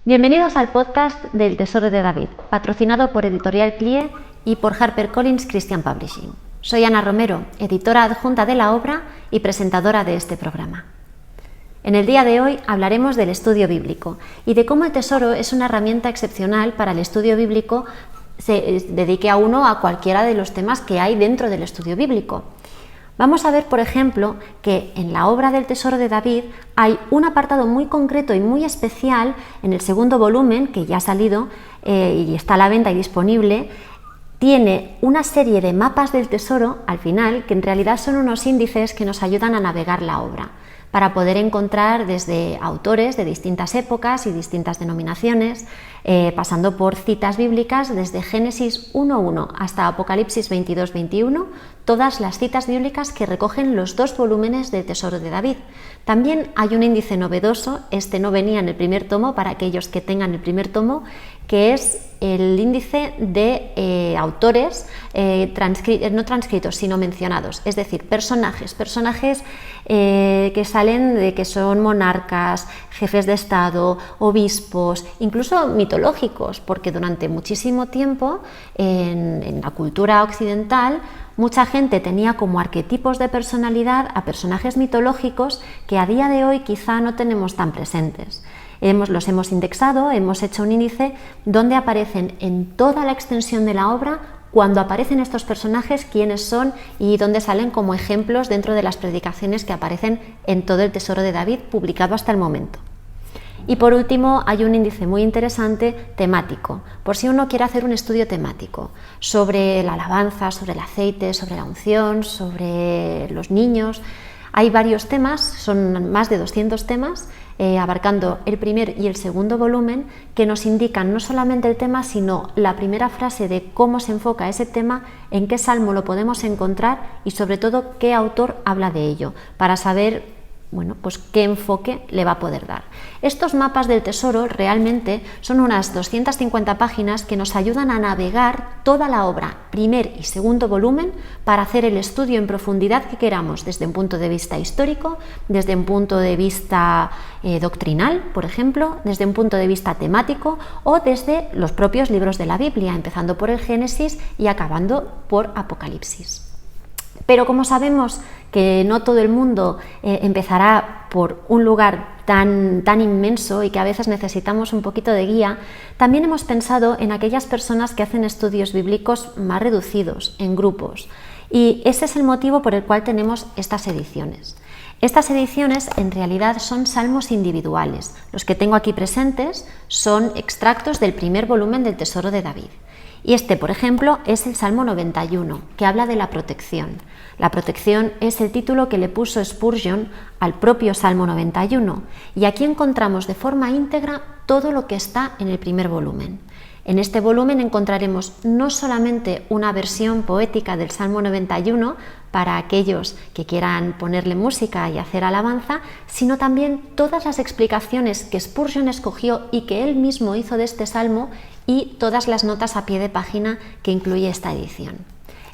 Bienvenidos al podcast del Tesoro de David, patrocinado por Editorial CLIE y por HarperCollins Christian Publishing. Soy Ana Romero, editora adjunta de la obra y presentadora de este programa. En el día de hoy hablaremos del estudio bíblico y de cómo el tesoro es una herramienta excepcional para el estudio bíblico, se dedique a uno a cualquiera de los temas que hay dentro del estudio bíblico. Vamos a ver, por ejemplo, que en la obra del Tesoro de David hay un apartado muy concreto y muy especial en el segundo volumen, que ya ha salido y está a la venta y disponible. Tiene una serie de mapas del tesoro al final, que en realidad son unos índices que nos ayudan a navegar la obra, para poder encontrar desde autores de distintas épocas y distintas denominaciones, pasando por citas bíblicas desde Génesis 1.1 hasta Apocalipsis 22.21, todas las citas bíblicas que recogen los dos volúmenes del Tesoro de David. También hay un índice novedoso, este no venía en el primer tomo, para aquellos que tengan el primer tomo, que es el índice de autores no transcritos, sino mencionados, es decir, personajes que salen de que son monarcas, jefes de estado, obispos, incluso mitológicos, porque durante muchísimo tiempo en la cultura occidental mucha gente tenía como arquetipos de personalidad a personajes mitológicos que a día de hoy quizá no tenemos tan presentes. Los hemos indexado, hemos hecho un índice donde aparecen en toda la extensión de la obra, cuando aparecen estos personajes, quiénes son y dónde salen como ejemplos dentro de las predicaciones que aparecen en todo el Tesoro de David publicado hasta el momento. Y por último hay un índice muy interesante temático, por si uno quiere hacer un estudio temático sobre la alabanza, sobre el aceite, sobre la unción, sobre los niños. Hay varios temas, son más de 200 temas, abarcando el primer y el segundo volumen, que nos indican no solamente el tema, sino la primera frase de cómo se enfoca ese tema, en qué salmo lo podemos encontrar y sobre todo qué autor habla de ello, para saber pues qué enfoque le va a poder dar. Estos mapas del tesoro realmente son unas 250 páginas que nos ayudan a navegar toda la obra, primer y segundo volumen, para hacer el estudio en profundidad que queramos, desde un punto de vista histórico, desde un punto de vista doctrinal, por ejemplo, desde un punto de vista temático o desde los propios libros de la Biblia, empezando por el Génesis y acabando por Apocalipsis. Pero como sabemos que no todo el mundo empezará por un lugar tan inmenso y que a veces necesitamos un poquito de guía, también hemos pensado en aquellas personas que hacen estudios bíblicos más reducidos, en grupos. Y ese es el motivo por el cual tenemos estas ediciones. Estas ediciones en realidad son salmos individuales. Los que tengo aquí presentes son extractos del primer volumen del Tesoro de David. Y este, por ejemplo, es el Salmo 91, que habla de la protección. La protección es el título que le puso Spurgeon al propio Salmo 91, y aquí encontramos de forma íntegra todo lo que está en el primer volumen. En este volumen encontraremos no solamente una versión poética del Salmo 91 para aquellos que quieran ponerle música y hacer alabanza, sino también todas las explicaciones que Spurgeon escogió y que él mismo hizo de este salmo y todas las notas a pie de página que incluye esta edición.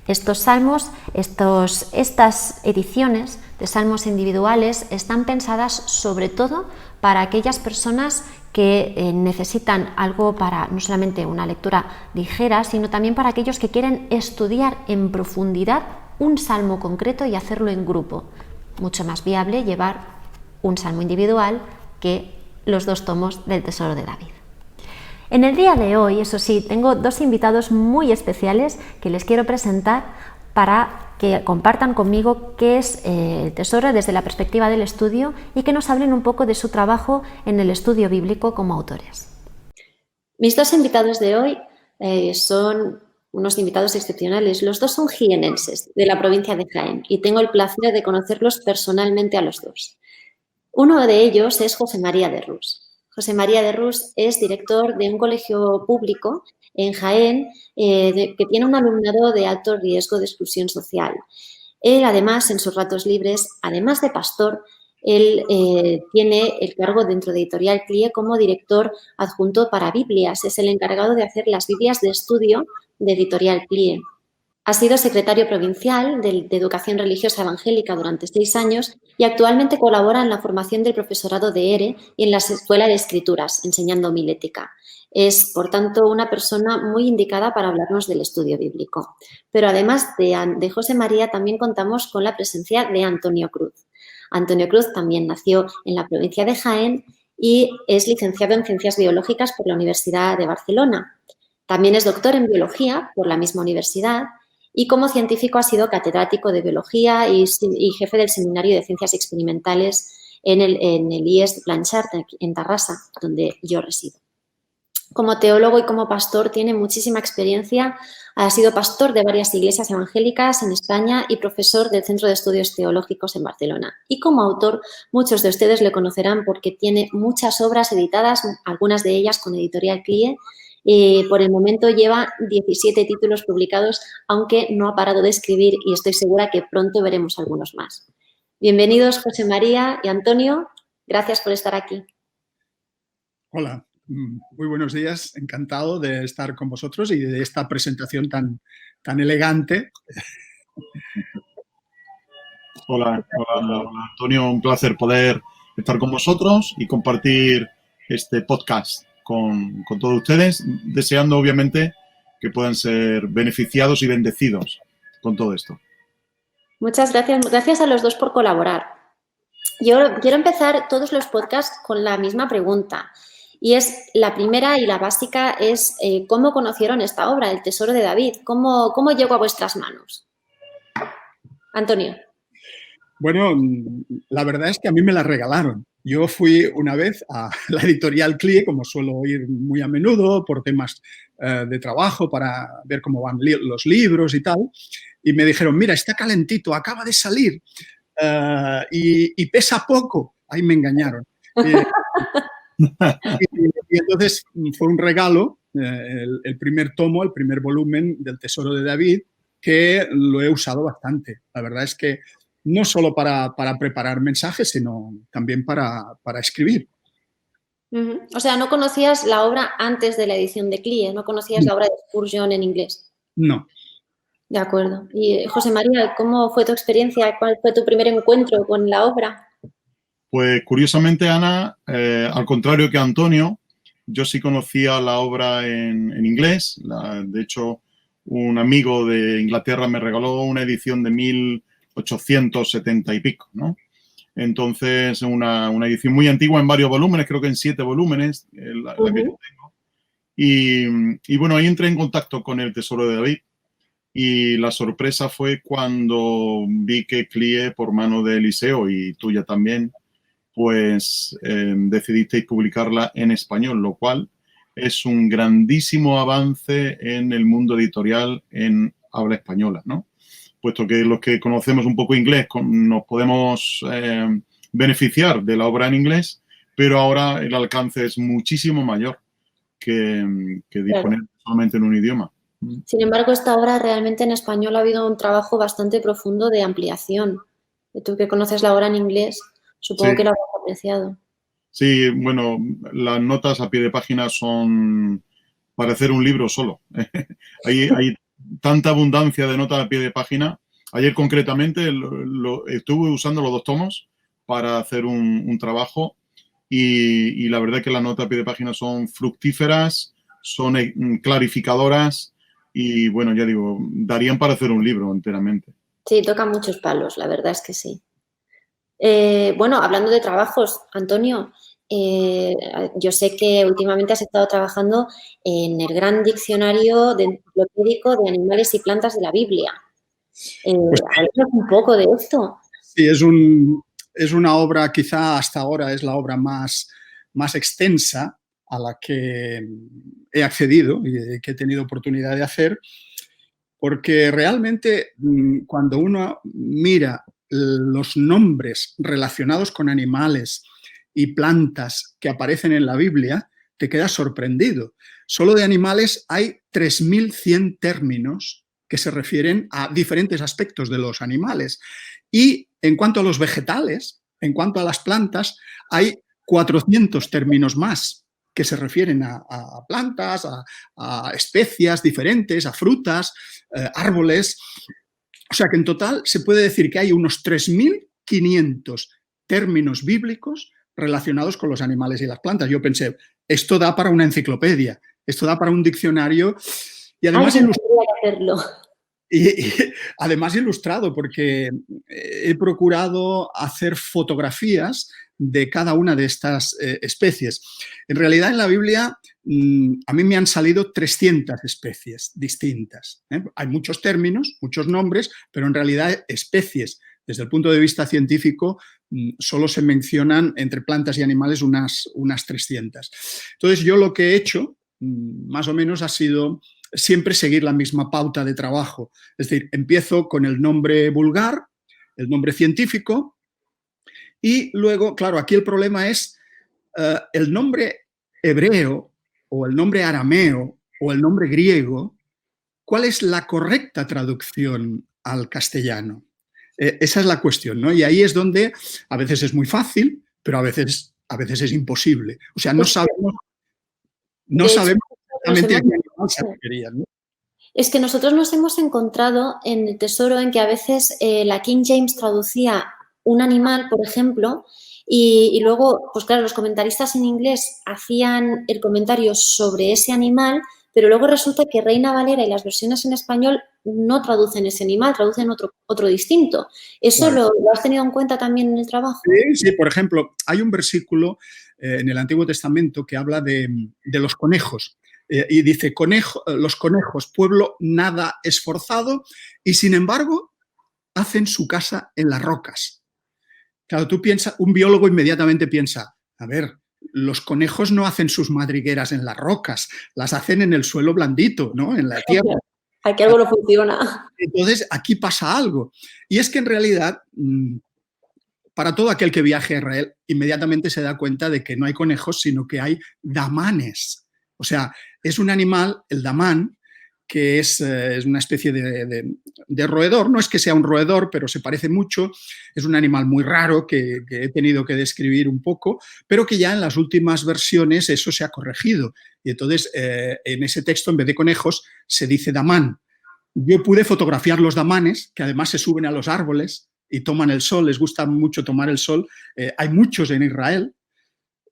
Estos salmos, estas ediciones de salmos individuales están pensadas sobre todo para aquellas personas que necesitan algo para no solamente una lectura ligera, sino también para aquellos que quieren estudiar en profundidad un salmo concreto y hacerlo en grupo. Mucho más viable llevar un salmo individual que los dos tomos del Tesoro de David. En el día de hoy, eso sí, tengo dos invitados muy especiales que les quiero presentar para que compartan conmigo qué es el tesoro desde la perspectiva del estudio y que nos hablen un poco de su trabajo en el estudio bíblico como autores. Mis dos invitados de hoy son unos invitados excepcionales. Los dos son jienenses, de la provincia de Jaén, y tengo el placer de conocerlos personalmente a los dos. Uno de ellos es José María de Rus. José María de Rus es director de un colegio público en Jaén que tiene un alumnado de alto riesgo de exclusión social. Él, además, en sus ratos libres, además de pastor, él tiene el cargo dentro de Editorial CLIE como director adjunto para Biblias. Es el encargado de hacer las Biblias de estudio de Editorial CLIE. Ha sido secretario provincial de Educación Religiosa Evangélica durante 6 años y actualmente colabora en la formación del profesorado de ERE y en la Escuela de Escrituras, enseñando homilética. Es, por tanto, una persona muy indicada para hablarnos del estudio bíblico. Pero además de José María, también contamos con la presencia de Antonio Cruz. Antonio Cruz también nació en la provincia de Jaén y es licenciado en Ciencias Biológicas por la Universidad de Barcelona. También es doctor en Biología por la misma universidad y como científico ha sido catedrático de Biología y jefe del Seminario de Ciencias Experimentales en el IES Blanchard, en Tarrasa, donde yo resido. Como teólogo y como pastor tiene muchísima experiencia. Ha sido pastor de varias iglesias evangélicas en España y profesor del Centro de Estudios Teológicos en Barcelona. Y como autor, muchos de ustedes le conocerán porque tiene muchas obras editadas, algunas de ellas con Editorial CLIE. Por el momento lleva 17 títulos publicados, aunque no ha parado de escribir y estoy segura que pronto veremos algunos más. Bienvenidos, José María y Antonio. Gracias por estar aquí. Hola. Muy buenos días, encantado de estar con vosotros y de esta presentación tan elegante. Hola, Antonio, un placer poder estar con vosotros y compartir este podcast con todos ustedes, deseando obviamente que puedan ser beneficiados y bendecidos con todo esto. Muchas gracias. Gracias a los dos por colaborar. Yo quiero empezar todos los podcasts con la misma pregunta. Y es la primera y la básica es ¿cómo conocieron esta obra, El Tesoro de David? ¿Cómo llegó a vuestras manos? Antonio. Bueno, la verdad es que a mí me la regalaron. Yo fui una vez a la editorial CLIE, como suelo ir muy a menudo por temas de trabajo, para ver cómo van los libros y tal, y me dijeron, mira, está calentito, acaba de salir y pesa poco. Ahí me engañaron. Y entonces fue un regalo, el primer tomo, el primer volumen del Tesoro de David, que lo he usado bastante. La verdad es que no solo para preparar mensajes, sino también para escribir. O sea, ¿no conocías la obra antes de la edición de CLIE? ¿No conocías la obra de Spurgeon en inglés? No. De acuerdo. Y José María, ¿cómo fue tu experiencia? ¿Cuál fue tu primer encuentro con la obra? Pues curiosamente, Ana, al contrario que Antonio, yo sí conocía la obra en inglés. De hecho, un amigo de Inglaterra me regaló una edición de 1870 y pico, ¿no? Entonces, una edición muy antigua en varios volúmenes, creo que en 7 volúmenes, la que yo tengo. Y bueno, ahí entré en contacto con El Tesoro de David. Y la sorpresa fue cuando vi que CLIE, por mano de Eliseo y tuya también, pues decidisteis publicarla en español, lo cual es un grandísimo avance en el mundo editorial en habla española, ¿no? Puesto que los que conocemos un poco inglés nos podemos beneficiar de la obra en inglés, pero ahora el alcance es muchísimo mayor que disponer solamente en un idioma. Sin embargo, esta obra realmente en español ha habido un trabajo bastante profundo de ampliación. Tú que conoces la obra en inglés, supongo que lo habrás apreciado. Sí, bueno, las notas a pie de página son para hacer un libro solo. Hay tanta abundancia de notas a pie de página. Ayer concretamente estuve usando los 2 tomos para hacer un trabajo y la verdad es que las notas a pie de página son fructíferas, son clarificadoras y, bueno, ya digo, darían para hacer un libro enteramente. Sí, toca muchos palos, la verdad es que sí. Bueno, hablando de trabajos, Antonio, yo sé que últimamente has estado trabajando en el gran diccionario enciclopédico de animales y plantas de la Biblia. Háblanos un poco de esto. Sí, es una obra, quizá hasta ahora es la obra más extensa a la que he accedido y que he tenido oportunidad de hacer, porque realmente cuando uno mira los nombres relacionados con animales y plantas que aparecen en la Biblia, te quedas sorprendido. Solo de animales hay 3.100 términos que se refieren a diferentes aspectos de los animales. Y en cuanto a los vegetales, en cuanto a las plantas, hay 400 términos más. que se refieren a plantas, a especias diferentes, a frutas, árboles. O sea que en total se puede decir que hay unos 3.500 términos bíblicos relacionados con los animales y las plantas. Yo pensé, esto da para una enciclopedia, esto da para un diccionario y además además ilustrado, porque he procurado hacer fotografías de cada una de estas especies. En realidad, en la Biblia, a mí me han salido 300 especies distintas. Hay muchos términos, muchos nombres, pero en realidad especies, desde el punto de vista científico, solo se mencionan entre plantas y animales unas 300. Entonces, yo lo que he hecho, más o menos, ha sido siempre seguir la misma pauta de trabajo. Es decir, empiezo con el nombre vulgar, el nombre científico, y luego, claro, aquí el problema es el nombre hebreo o el nombre arameo o el nombre griego, ¿cuál es la correcta traducción al castellano? Esa es la cuestión, ¿no? Y ahí es donde a veces es muy fácil, pero a veces es imposible. O sea, no sabemos exactamente a qué animal se refería, ¿no? Es que nosotros nos hemos encontrado en el tesoro en que a veces la King James traducía un animal, por ejemplo, y luego, pues claro, los comentaristas en inglés hacían el comentario sobre ese animal, pero luego resulta que Reina Valera y las versiones en español no traducen ese animal, traducen otro distinto. ¿Eso claro, lo has tenido en cuenta también en el trabajo? Sí, por ejemplo, hay un versículo en el Antiguo Testamento que habla de los conejos. Y dice, los conejos, pueblo nada esforzado, y sin embargo hacen su casa en las rocas. Claro, tú piensas, un biólogo inmediatamente piensa, a ver, los conejos no hacen sus madrigueras en las rocas, las hacen en el suelo blandito, ¿no? En la tierra. Aquí algo no funciona. Entonces, aquí pasa algo. Y es que en realidad, para todo aquel que viaje a Israel, inmediatamente se da cuenta de que no hay conejos, sino que hay damanes. O sea, es un animal, el damán, que es una especie de roedor. No es que sea un roedor, pero se parece mucho. Es un animal muy raro que he tenido que describir un poco, pero que ya en las últimas versiones eso se ha corregido. Y entonces, en ese texto, en vez de conejos, se dice damán. Yo pude fotografiar los damanes, que además se suben a los árboles y toman el sol, les gusta mucho tomar el sol. Hay muchos en Israel.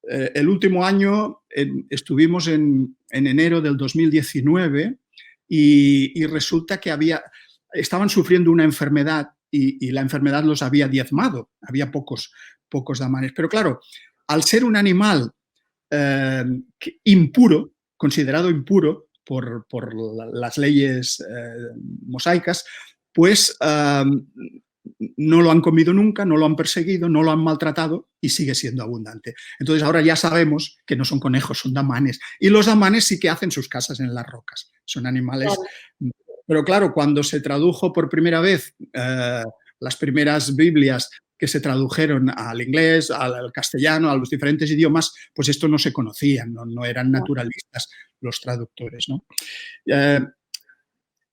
El último año estuvimos en enero del 2019 y resulta que estaban sufriendo una enfermedad y la enfermedad los había diezmado. Había pocos damanes. Pero claro, al ser un animal impuro, considerado impuro por las leyes mosaicas, pues no lo han comido nunca, no lo han perseguido, no lo han maltratado y sigue siendo abundante. Entonces ahora ya sabemos que no son conejos, son damanes. Y los damanes sí que hacen sus casas en las rocas. Son animales... Claro. Pero claro, cuando se tradujo por primera vez las primeras Biblias que se tradujeron al inglés, al castellano, a los diferentes idiomas, pues esto no se conocía, no eran naturalistas los traductores, ¿no?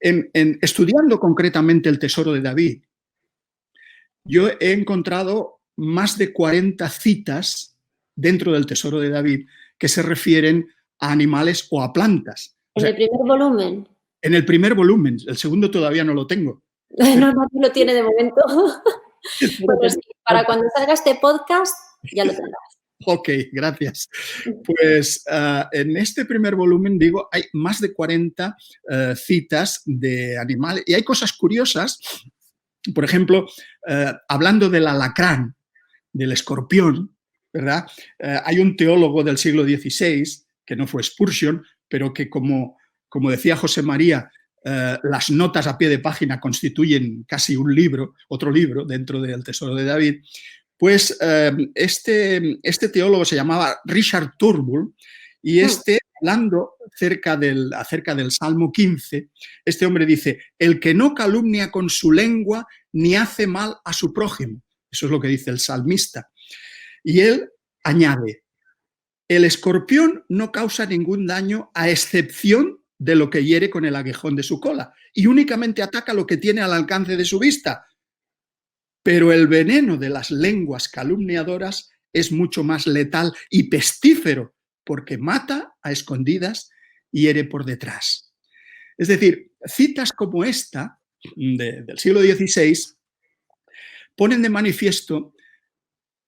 Estudiando concretamente el Tesoro de David, yo he encontrado más de 40 citas dentro del Tesoro de David que se refieren a animales o a plantas. ¿En el primer volumen? En el primer volumen. El segundo todavía no lo tengo. No lo tiene de momento. Bueno, sí, para cuando salga este podcast ya lo tendrás. Ok, gracias. Pues en este primer volumen, digo, hay más de 40 citas de animales y hay cosas curiosas. Por ejemplo, hablando del alacrán, del escorpión, ¿verdad? Hay un teólogo del siglo XVI, que no fue Spurgeon, pero que como decía José María, las notas a pie de página constituyen casi un libro, otro libro dentro del Tesoro de David. Pues este teólogo se llamaba Richard Turnbull y hablando acerca del Salmo 15, este hombre dice, el que no calumnia con su lengua ni hace mal a su prójimo. Eso es lo que dice el salmista. Y él añade, el escorpión no causa ningún daño a excepción de lo que hiere con el aguijón de su cola y únicamente ataca lo que tiene al alcance de su vista. Pero el veneno de las lenguas calumniadoras es mucho más letal y pestífero porque mata a escondidas y hiere por detrás. Es decir, citas como esta del siglo XVI ponen de manifiesto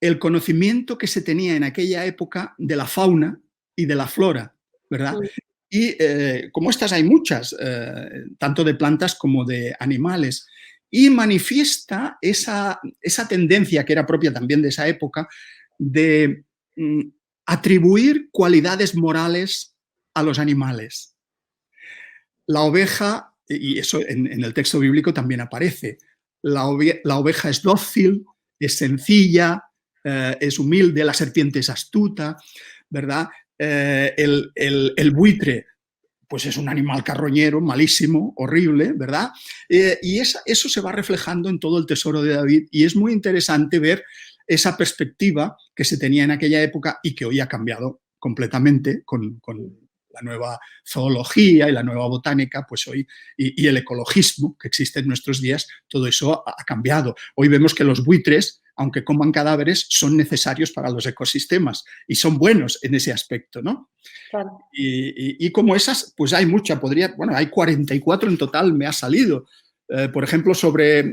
el conocimiento que se tenía en aquella época de la fauna y de la flora, ¿verdad? Y como estas hay muchas, tanto de plantas como de animales, y manifiesta esa tendencia que era propia también de esa época de atribuir cualidades morales a los animales. La oveja, y eso en el texto bíblico también aparece, la oveja es dócil, es sencilla, es humilde, la serpiente es astuta, ¿verdad? El buitre, pues es un animal carroñero, malísimo, horrible, ¿verdad? Y eso se va reflejando en todo el tesoro de David y es muy interesante ver esa perspectiva que se tenía en aquella época y que hoy ha cambiado completamente con la nueva zoología y la nueva botánica, pues hoy, y el ecologismo que existe en nuestros días, todo eso ha cambiado. Hoy vemos que los buitres, aunque coman cadáveres, son necesarios para los ecosistemas y son buenos en ese aspecto, ¿no? Claro. Y como esas, pues hay mucha, hay 44 en total, me ha salido. Por ejemplo, sobre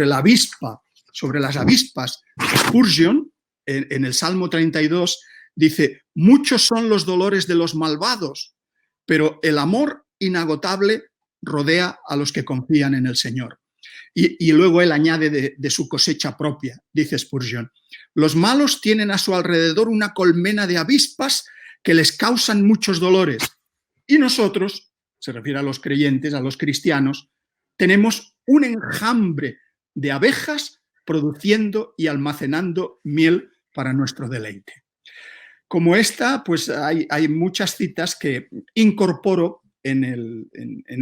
la avispa, sobre las avispas. Spurgeon, en el Salmo 32, dice, muchos son los dolores de los malvados, pero el amor inagotable rodea a los que confían en el Señor. Y luego él añade de su cosecha propia, dice Spurgeon, los malos tienen a su alrededor una colmena de avispas que les causan muchos dolores. Y nosotros, se refiere a los creyentes, a los cristianos, tenemos un enjambre de abejas produciendo y almacenando miel para nuestro deleite. Como esta, pues hay muchas citas que incorporo en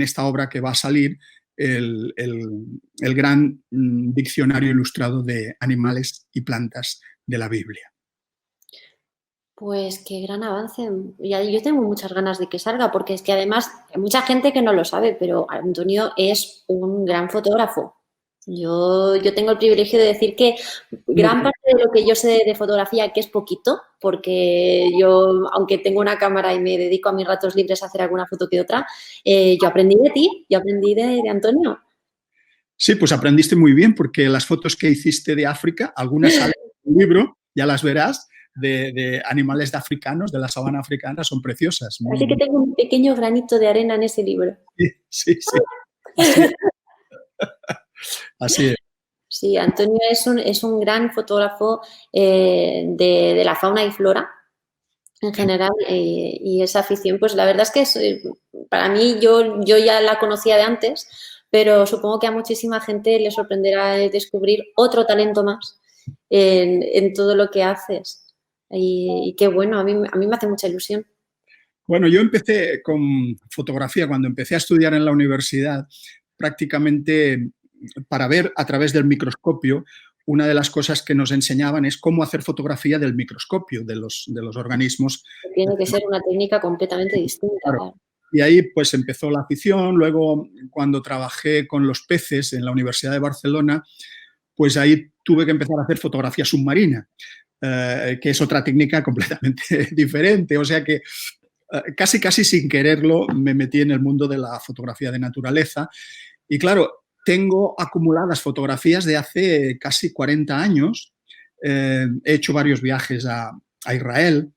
esta obra que va a salir, el gran diccionario ilustrado de animales y plantas de la Biblia. Pues qué gran avance. Yo tengo muchas ganas de que salga, porque es que además hay mucha gente que no lo sabe, pero Antonio es un gran fotógrafo. Yo tengo el privilegio de decir que gran parte de lo que yo sé de fotografía, que es poquito, porque yo, aunque tengo una cámara y me dedico a mis ratos libres a hacer alguna foto que otra, yo aprendí de ti, yo aprendí de Antonio. Sí, pues aprendiste muy bien, porque las fotos que hiciste de África, algunas salen en el libro, ya las verás, de animales de africanos, de la sabana africana, son preciosas. Así que tengo un pequeño granito de arena en ese libro. Sí. Así es. Así es. Sí, Antonio es un gran fotógrafo de la fauna y flora en general y esa afición, pues la verdad es que para mí yo ya la conocía de antes, pero supongo que a muchísima gente le sorprenderá descubrir otro talento más en todo lo que haces. Y qué bueno, a mí me hace mucha ilusión. Bueno, yo empecé con fotografía cuando empecé a estudiar en la universidad, prácticamente para ver a través del microscopio. Una de las cosas que nos enseñaban es cómo hacer fotografía del microscopio, de los organismos. Tiene que ser una técnica completamente distinta. Claro. Y ahí pues empezó la afición. Luego, cuando trabajé con los peces en la Universidad de Barcelona, pues ahí tuve que empezar a hacer fotografía submarina, que es otra técnica completamente diferente. O sea que casi sin quererlo me metí en el mundo de la fotografía de naturaleza. Y claro, tengo acumuladas fotografías de hace casi 40 años. He hecho varios viajes a Israel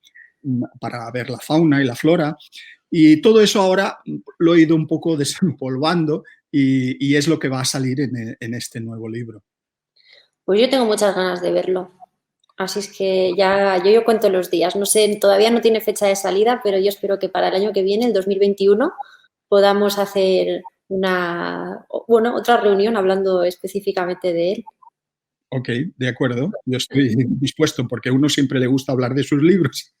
para ver la fauna y la flora. Y todo eso ahora lo he ido un poco desempolvando y es lo que va a salir en este nuevo libro. Pues yo tengo muchas ganas de verlo. Así es que ya yo cuento los días. No sé, todavía no tiene fecha de salida, pero yo espero que para el año que viene, el 2021, podamos hacer otra reunión hablando específicamente de él. Ok, de acuerdo. Yo estoy dispuesto porque a uno siempre le gusta hablar de sus libros.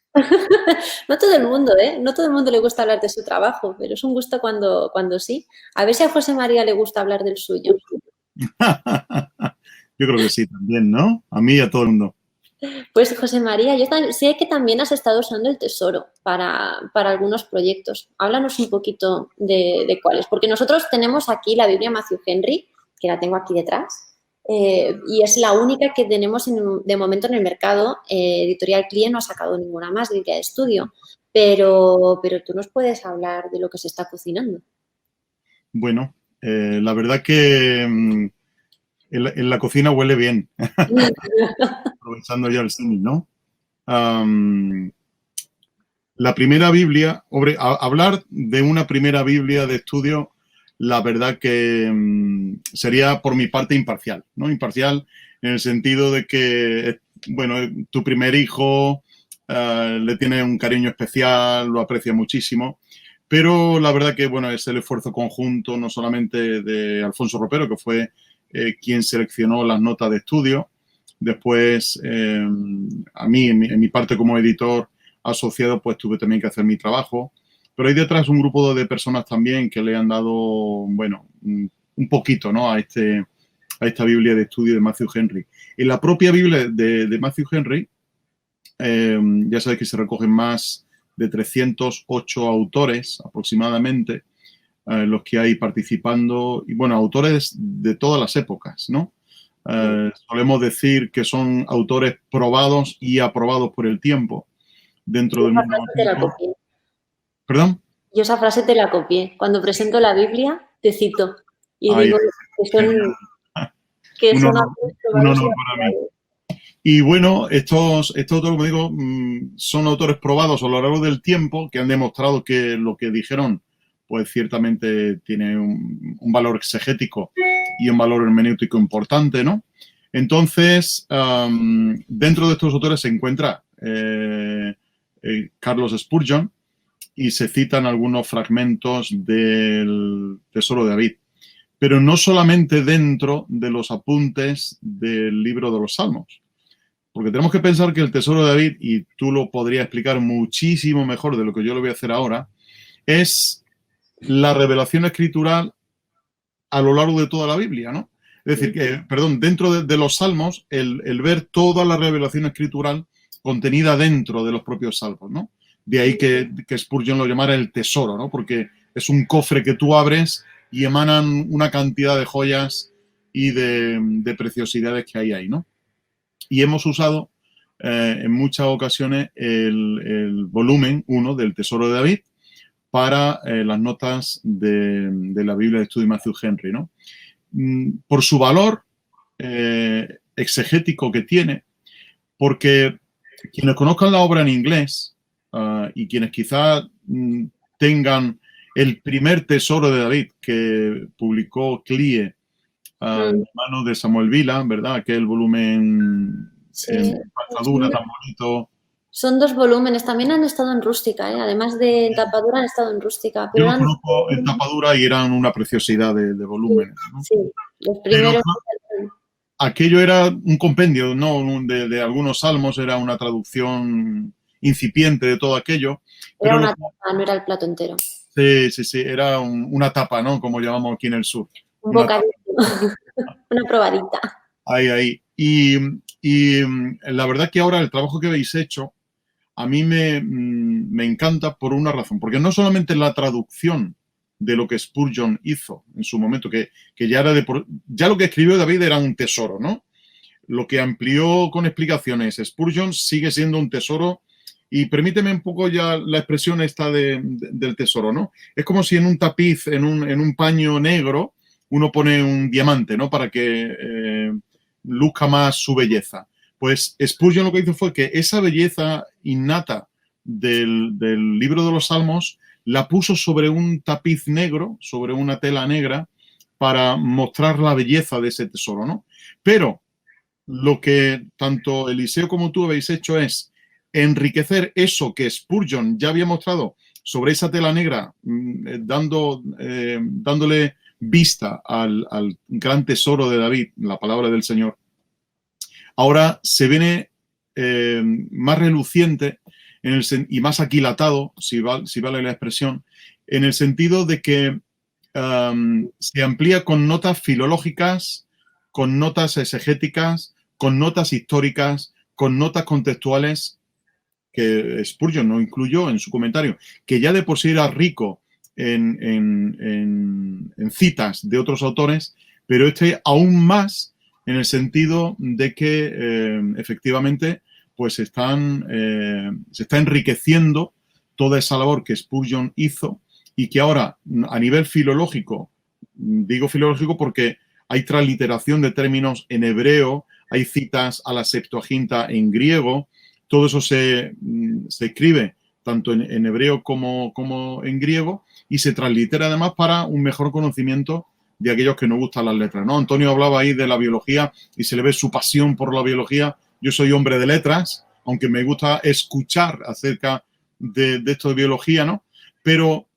No todo el mundo, ¿eh? No todo el mundo le gusta hablar de su trabajo, pero es un gusto cuando sí. A ver si a José María le gusta hablar del suyo. Yo creo que sí también, ¿no? A mí y a todo el mundo. Pues José María, yo sé que también has estado usando el tesoro para algunos proyectos. Háblanos un poquito de cuáles, porque nosotros tenemos aquí la Biblia Matthew Henry, que la tengo aquí detrás, y es la única que tenemos de momento en el mercado. Editorial Client no ha sacado ninguna más de Biblia de estudio, pero tú nos puedes hablar de lo que se está cocinando. Bueno, la verdad que en la cocina huele bien, aprovechando ya el símil, ¿no? La primera Biblia, hablar de una primera Biblia de estudio, la verdad que sería por mi parte imparcial, ¿no? Imparcial en el sentido de que, bueno, tu primer hijo le tiene un cariño especial, lo aprecia muchísimo, pero la verdad que, bueno, es el esfuerzo conjunto no solamente de Alfonso Ropero, que fue quien seleccionó las notas de estudio, después a mí, en mi parte como editor asociado, pues tuve también que hacer mi trabajo, pero hay detrás un grupo de personas también que le han dado, bueno, un poquito, ¿no? a esta Biblia de estudio de Matthew Henry. En la propia Biblia de Matthew Henry, ya sabéis que se recogen más de 308 autores aproximadamente, los que hay participando, y bueno, autores de todas las épocas, ¿no? Solemos decir que son autores probados y aprobados por el tiempo dentro del mundo. ¿Perdón? Yo esa frase te la copié. Cuando presento la Biblia, te cito. Y digo que son autores probados y aprobados. Y bueno, estos autores, como digo, son autores probados a lo largo del tiempo que han demostrado que lo que dijeron, pues ciertamente tiene un valor exegético y un valor hermenéutico importante, ¿no? Entonces, dentro de estos autores se encuentra Carlos Spurgeon y se citan algunos fragmentos del Tesoro de David, pero no solamente dentro de los apuntes del libro de los Salmos. Porque tenemos que pensar que el Tesoro de David, y tú lo podrías explicar muchísimo mejor de lo que yo lo voy a hacer ahora, es la revelación escritural a lo largo de toda la Biblia, ¿no? Es decir, que, perdón, dentro de los Salmos, el ver toda la revelación escritural contenida dentro de los propios Salmos, ¿no? De ahí que Spurgeon lo llamara el tesoro, ¿no? Porque es un cofre que tú abres y emanan una cantidad de joyas y de preciosidades que hay ahí, ¿no? Y hemos usado en muchas ocasiones el volumen 1 del Tesoro de David para las notas de la Biblia de estudio de Matthew Henry, ¿no? Por su valor exegético que tiene, porque quienes conozcan la obra en inglés y quienes quizá tengan el primer Tesoro de David que publicó Clie, en manos de Samuel Vila, ¿verdad? Aquel volumen en tapadura tan bonito. Son 2 volúmenes, también han estado en rústica, ¿eh? Además de en tapadura han estado en rústica. Pero yo los conozco en tapadura y eran una preciosidad de volúmenes, ¿no? Sí, los primeros. Pero aquello era un compendio, ¿no? De algunos salmos, era una traducción incipiente de todo aquello. Era una tapa, no era el plato entero. Sí, era una tapa, ¿no? Como llamamos aquí en el sur. Un bocadillo, una probadita. Ahí. Y la verdad que ahora el trabajo que habéis hecho a mí me encanta por una razón, porque no solamente la traducción de lo que Spurgeon hizo en su momento, que ya era ya lo que escribió David era un tesoro, ¿no? Lo que amplió con explicaciones Spurgeon sigue siendo un tesoro, y permíteme un poco ya la expresión esta del tesoro, ¿no? Es como si en un tapiz, en un paño negro, uno pone un diamante, ¿no? Para que luzca más su belleza. Pues Spurgeon lo que hizo fue que esa belleza innata del libro de los Salmos la puso sobre un tapiz negro, sobre una tela negra, para mostrar la belleza de ese tesoro, ¿no? Pero lo que tanto Eliseo como tú habéis hecho es enriquecer eso que Spurgeon ya había mostrado sobre esa tela negra, dándole vista al gran tesoro de David, la palabra del Señor. Ahora se viene más reluciente y más aquilatado, si vale la expresión, en el sentido de que se amplía con notas filológicas, con notas exegéticas, con notas históricas, con notas contextuales, que Spurgeon no incluyó en su comentario, que ya de por sí era rico en citas de otros autores, pero este aún más en el sentido de que efectivamente pues se está enriqueciendo toda esa labor que Spurgeon hizo y que ahora, a nivel filológico, digo filológico porque hay transliteración de términos en hebreo, hay citas a la Septuaginta en griego, todo eso se escribe tanto en hebreo como en griego y se translitera además para un mejor conocimiento de aquellos que no gustan las letras, ¿no? Antonio hablaba ahí de la biología y se le ve su pasión por la biología. Yo soy hombre de letras, aunque me gusta escuchar acerca de esto de biología, ¿no? Pero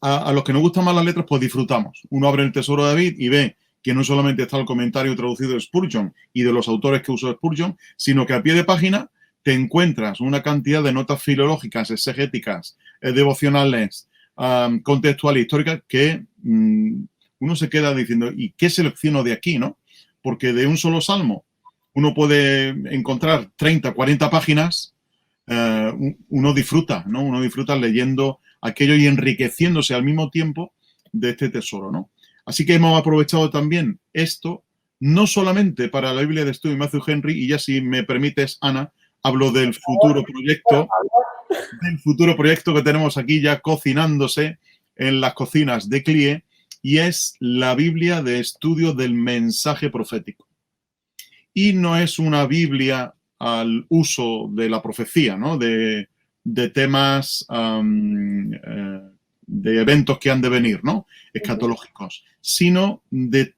a los que nos gustan más las letras, pues disfrutamos. Uno abre el Tesoro de David y ve que no solamente está el comentario traducido de Spurgeon y de los autores que usó Spurgeon, sino que a pie de página te encuentras una cantidad de notas filológicas, exegéticas, devocionales, contextuales, históricas, que uno se queda diciendo, ¿y qué selecciono de aquí, no? Porque de un solo salmo uno puede encontrar 30, 40 páginas, uno disfruta, ¿no? Uno disfruta leyendo aquello y enriqueciéndose al mismo tiempo de este tesoro, ¿no? Así que hemos aprovechado también esto, no solamente para la Biblia de estudio de Matthew Henry, y ya si me permites, Ana, hablo del futuro proyecto que tenemos aquí ya cocinándose en las cocinas de CLIE, y es la Biblia de estudio del mensaje profético. Y no es una Biblia al uso de la profecía, ¿no? De temas, de eventos que han de venir, ¿no? Escatológicos, sino de,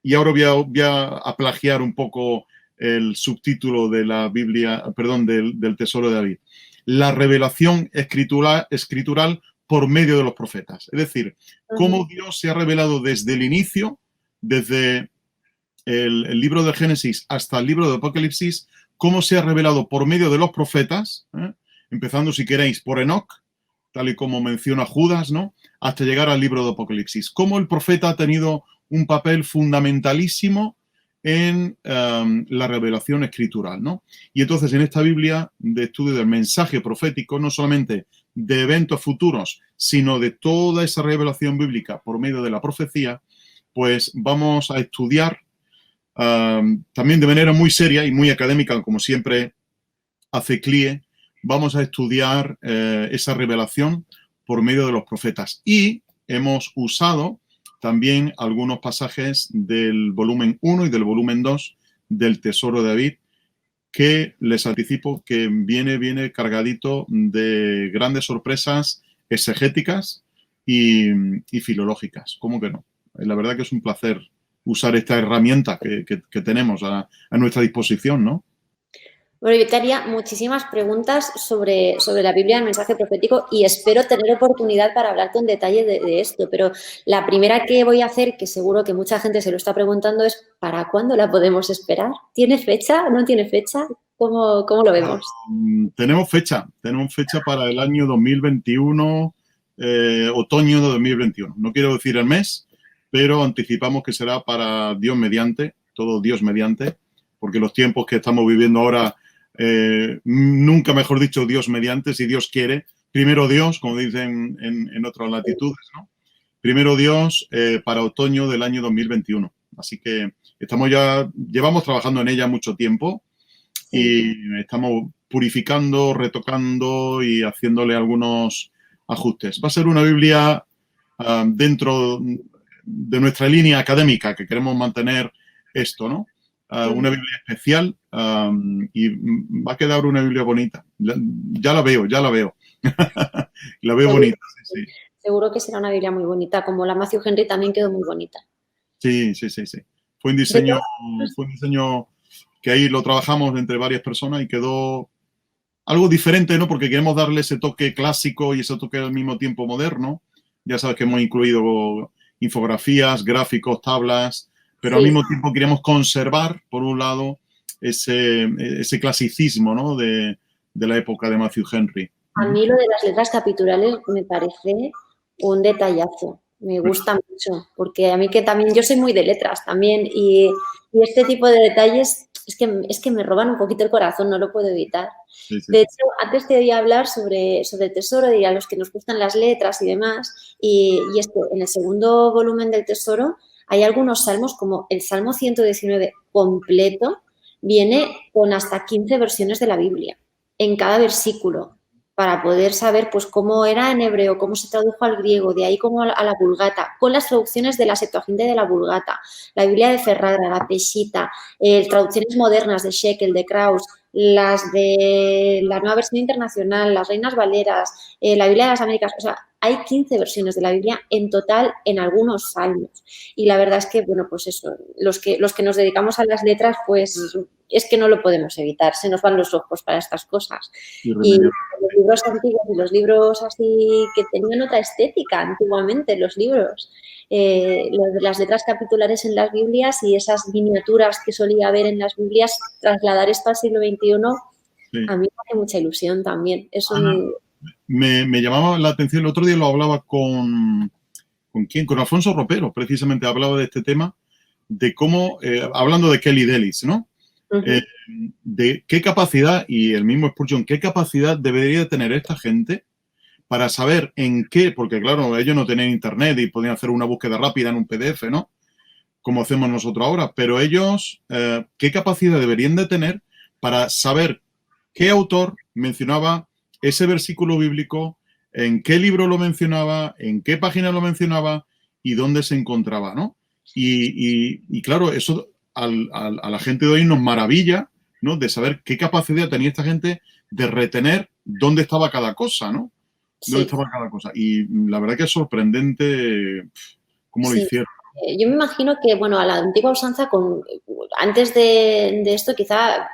y ahora voy a plagiar un poco el subtítulo de la Biblia, perdón, del Tesoro de David, la revelación escritural por medio de los profetas. Es decir, cómo Dios se ha revelado desde el inicio, desde el libro de Génesis hasta el libro de Apocalipsis, cómo se ha revelado por medio de los profetas, empezando, si queréis, por Enoc, tal y como menciona Judas, ¿no? Hasta llegar al libro de Apocalipsis. Cómo el profeta ha tenido un papel fundamentalísimo en la revelación escritural, ¿no? Y entonces en esta Biblia de estudio del mensaje profético, no solamente de eventos futuros, sino de toda esa revelación bíblica por medio de la profecía, pues vamos a estudiar también de manera muy seria y muy académica, como siempre hace CLIE, vamos a estudiar esa revelación por medio de los profetas. Y hemos usado también algunos pasajes del volumen 1 y del volumen 2 del Tesoro de David, que les anticipo que viene cargadito de grandes sorpresas exegéticas y filológicas. ¿Cómo que no? La verdad que es un placer usar esta herramienta que tenemos a nuestra disposición, ¿no? Bueno, yo te haría muchísimas preguntas sobre la Biblia del mensaje profético y espero tener oportunidad para hablar con detalle de esto, pero la primera que voy a hacer, que seguro que mucha gente se lo está preguntando, es ¿para cuándo la podemos esperar? ¿Tiene fecha? ¿No tiene fecha? ¿Cómo lo vemos? Tenemos fecha para el año 2021, otoño de 2021. No quiero decir el mes, pero anticipamos que será para Dios mediante, todo Dios mediante, porque los tiempos que estamos viviendo ahora, nunca mejor dicho Dios mediante, si Dios quiere, primero Dios, como dicen en otras latitudes, ¿no? Primero Dios para otoño del año 2021. Así que llevamos trabajando en ella mucho tiempo y estamos purificando, retocando y haciéndole algunos ajustes. Va a ser una Biblia dentro de nuestra línea académica, que queremos mantener esto, ¿no? Una Biblia especial y va a quedar una Biblia bonita. Ya la veo. La veo bonita, sí. Seguro que será una Biblia muy bonita, como la Matthew Henry también quedó muy bonita. Sí. Fue un diseño que ahí lo trabajamos entre varias personas y quedó algo diferente, ¿no? Porque queremos darle ese toque clásico y ese toque al mismo tiempo moderno. Ya sabes que hemos incluido infografías, gráficos, tablas, pero al mismo tiempo queremos conservar, por un lado, ese clasicismo, ¿no? de la época de Matthew Henry. A mí lo de las letras capitulares me parece un detallazo. Me gusta mucho, porque a mí que también, yo soy muy de letras también y este tipo de detalles es que me roban un poquito el corazón, no lo puedo evitar. Sí. De hecho, antes te oí hablar sobre el Tesoro y a los que nos gustan las letras y demás, y en el segundo volumen del Tesoro hay algunos salmos, como el Salmo 119 completo, viene con hasta 15 versiones de la Biblia en cada versículo. para poder saber pues cómo era en hebreo, cómo se tradujo al griego, de ahí como a la Vulgata, con las traducciones de la Septuaginta y de la Vulgata, la Biblia de Ferrara, la Peshitta, traducciones modernas de Shekel, de Krauss, las de la Nueva Versión Internacional, las Reinas Valeras, la Biblia de las Américas, o sea, hay 15 versiones de la Biblia en total en algunos salmos. Y la verdad es que, bueno, pues eso, los que nos dedicamos a las letras, pues es que no lo podemos evitar, se nos van los ojos para estas cosas. Y los libros antiguos y los libros así que tenían otra estética antiguamente, los libros, las letras capitulares en las Biblias y esas miniaturas que solía haber en las Biblias, trasladar esto al siglo XXI, sí. A mí me hace mucha ilusión también. Es me llamaba la atención, el otro día lo hablaba ¿con quién? Con Alfonso Ropero, precisamente hablaba de este tema, de cómo, hablando de Kelly Delis, ¿no? De qué capacidad, y el mismo Spurgeon, qué capacidad debería tener esta gente para saber en qué, porque claro, ellos no tenían internet y podían hacer una búsqueda rápida en un PDF, ¿no? Como hacemos nosotros ahora, pero ellos, ¿qué capacidad deberían de tener para saber qué autor mencionaba ese versículo bíblico, en qué libro lo mencionaba, en qué página lo mencionaba y dónde se encontraba, ¿no? Y claro, eso a la gente de hoy nos maravilla, ¿no? De saber qué capacidad tenía esta gente de retener dónde estaba cada cosa, ¿no? Dónde estaba cada cosa. Y la verdad que es sorprendente cómo lo hicieron. Yo me imagino que, bueno, a la antigua usanza, antes de esto, quizá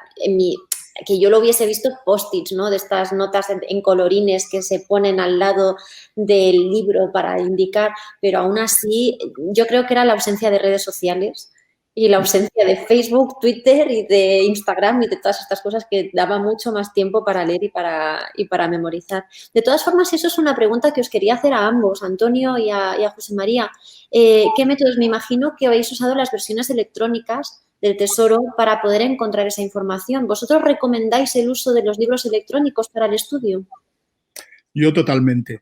que yo lo hubiese visto post-its, ¿no? De estas notas en colorines que se ponen al lado del libro para indicar, pero aún así yo creo que era la ausencia de redes sociales y la ausencia de Facebook, Twitter y de Instagram y de todas estas cosas que daba mucho más tiempo para leer y para memorizar. De todas formas, eso es una pregunta que os quería hacer a ambos, a Antonio y a José María. ¿Qué métodos? Me imagino que habéis usado las versiones electrónicas del Tesoro para poder encontrar esa información. ¿Vosotros recomendáis el uso de los libros electrónicos para el estudio? Yo totalmente,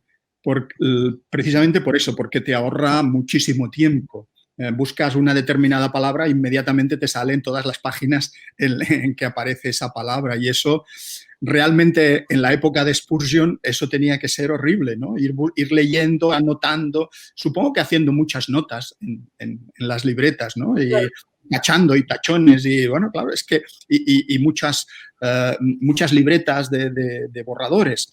precisamente por eso, porque te ahorra muchísimo tiempo. Buscas una determinada palabra e inmediatamente te salen todas las páginas en que aparece esa palabra y eso realmente en la época de Spurgeon eso tenía que ser horrible, ¿no? Ir leyendo, anotando, supongo que haciendo muchas notas en las libretas, ¿no? Y tachando y tachones y bueno, claro, es que y muchas libretas de borradores.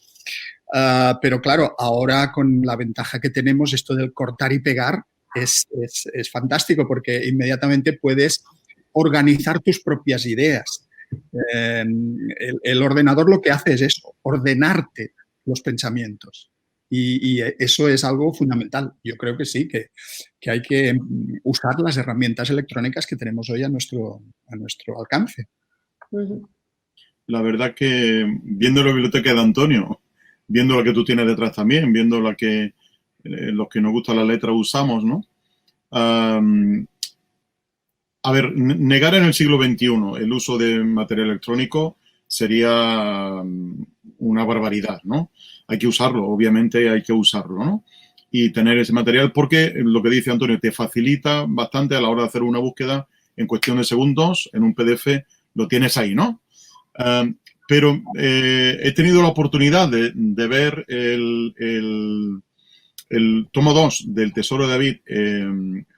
Pero claro, ahora con la ventaja que tenemos, esto del cortar y pegar es fantástico porque inmediatamente puedes organizar tus propias ideas. El ordenador lo que hace es eso, ordenarte los pensamientos. Y eso es algo fundamental. Yo creo que sí, que hay que usar las herramientas electrónicas que tenemos hoy a nuestro alcance. La verdad que viendo la biblioteca de Antonio, viendo la que tú tienes detrás también, viendo la que los que nos gusta la letra usamos, ¿no? A ver, negar en el siglo XXI el uso de material electrónico sería una barbaridad, ¿no? Hay que usarlo, obviamente hay que usarlo, ¿no? Y tener ese material porque, lo que dice Antonio, te facilita bastante a la hora de hacer una búsqueda en cuestión de segundos, en un PDF lo tienes ahí, ¿no? Pero he tenido la oportunidad de ver el tomo 2 del Tesoro de David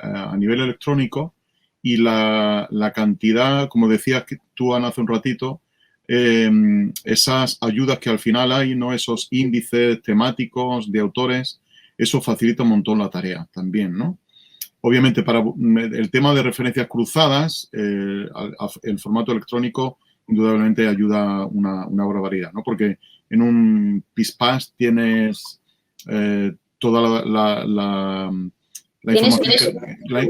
a nivel electrónico y la cantidad, como decías tú, Ana, hace un ratito, esas ayudas que al final hay, ¿no? Esos índices temáticos de autores, eso facilita un montón la tarea también, ¿no? Obviamente, para el tema de referencias cruzadas, el formato electrónico indudablemente ayuda una barbaridad, ¿no? Porque en un PISPAS tienes toda la información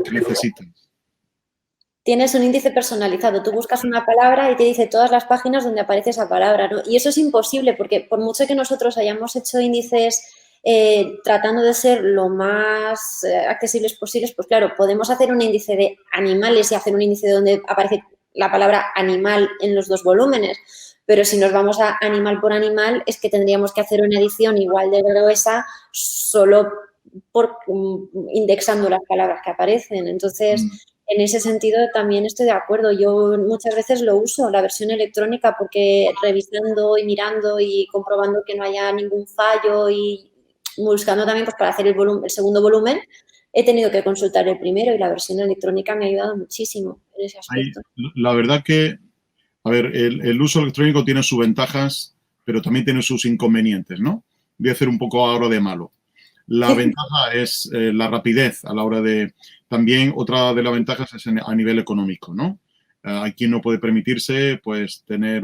que necesitas. Tienes un índice personalizado. Tú buscas una palabra y te dice todas las páginas donde aparece esa palabra, ¿no? Y eso es imposible porque por mucho que nosotros hayamos hecho índices tratando de ser lo más accesibles posibles, pues claro, podemos hacer un índice de animales y hacer un índice donde aparece la palabra animal en los dos volúmenes, pero si nos vamos a animal por animal es que tendríamos que hacer una edición igual de gruesa solo indexando las palabras que aparecen. Entonces, en ese sentido también estoy de acuerdo. Yo muchas veces lo uso, la versión electrónica, porque revisando y mirando y comprobando que no haya ningún fallo y buscando también pues, para hacer el segundo volumen, he tenido que consultar el primero y la versión electrónica me ha ayudado muchísimo en ese aspecto. La verdad que, a ver, el uso electrónico tiene sus ventajas, pero también tiene sus inconvenientes, ¿no? Voy a hacer un poco ahora de malo. La ventaja es la rapidez a la hora de... También otra de las ventajas es a nivel económico, ¿no? Hay quien no puede permitirse, pues, tener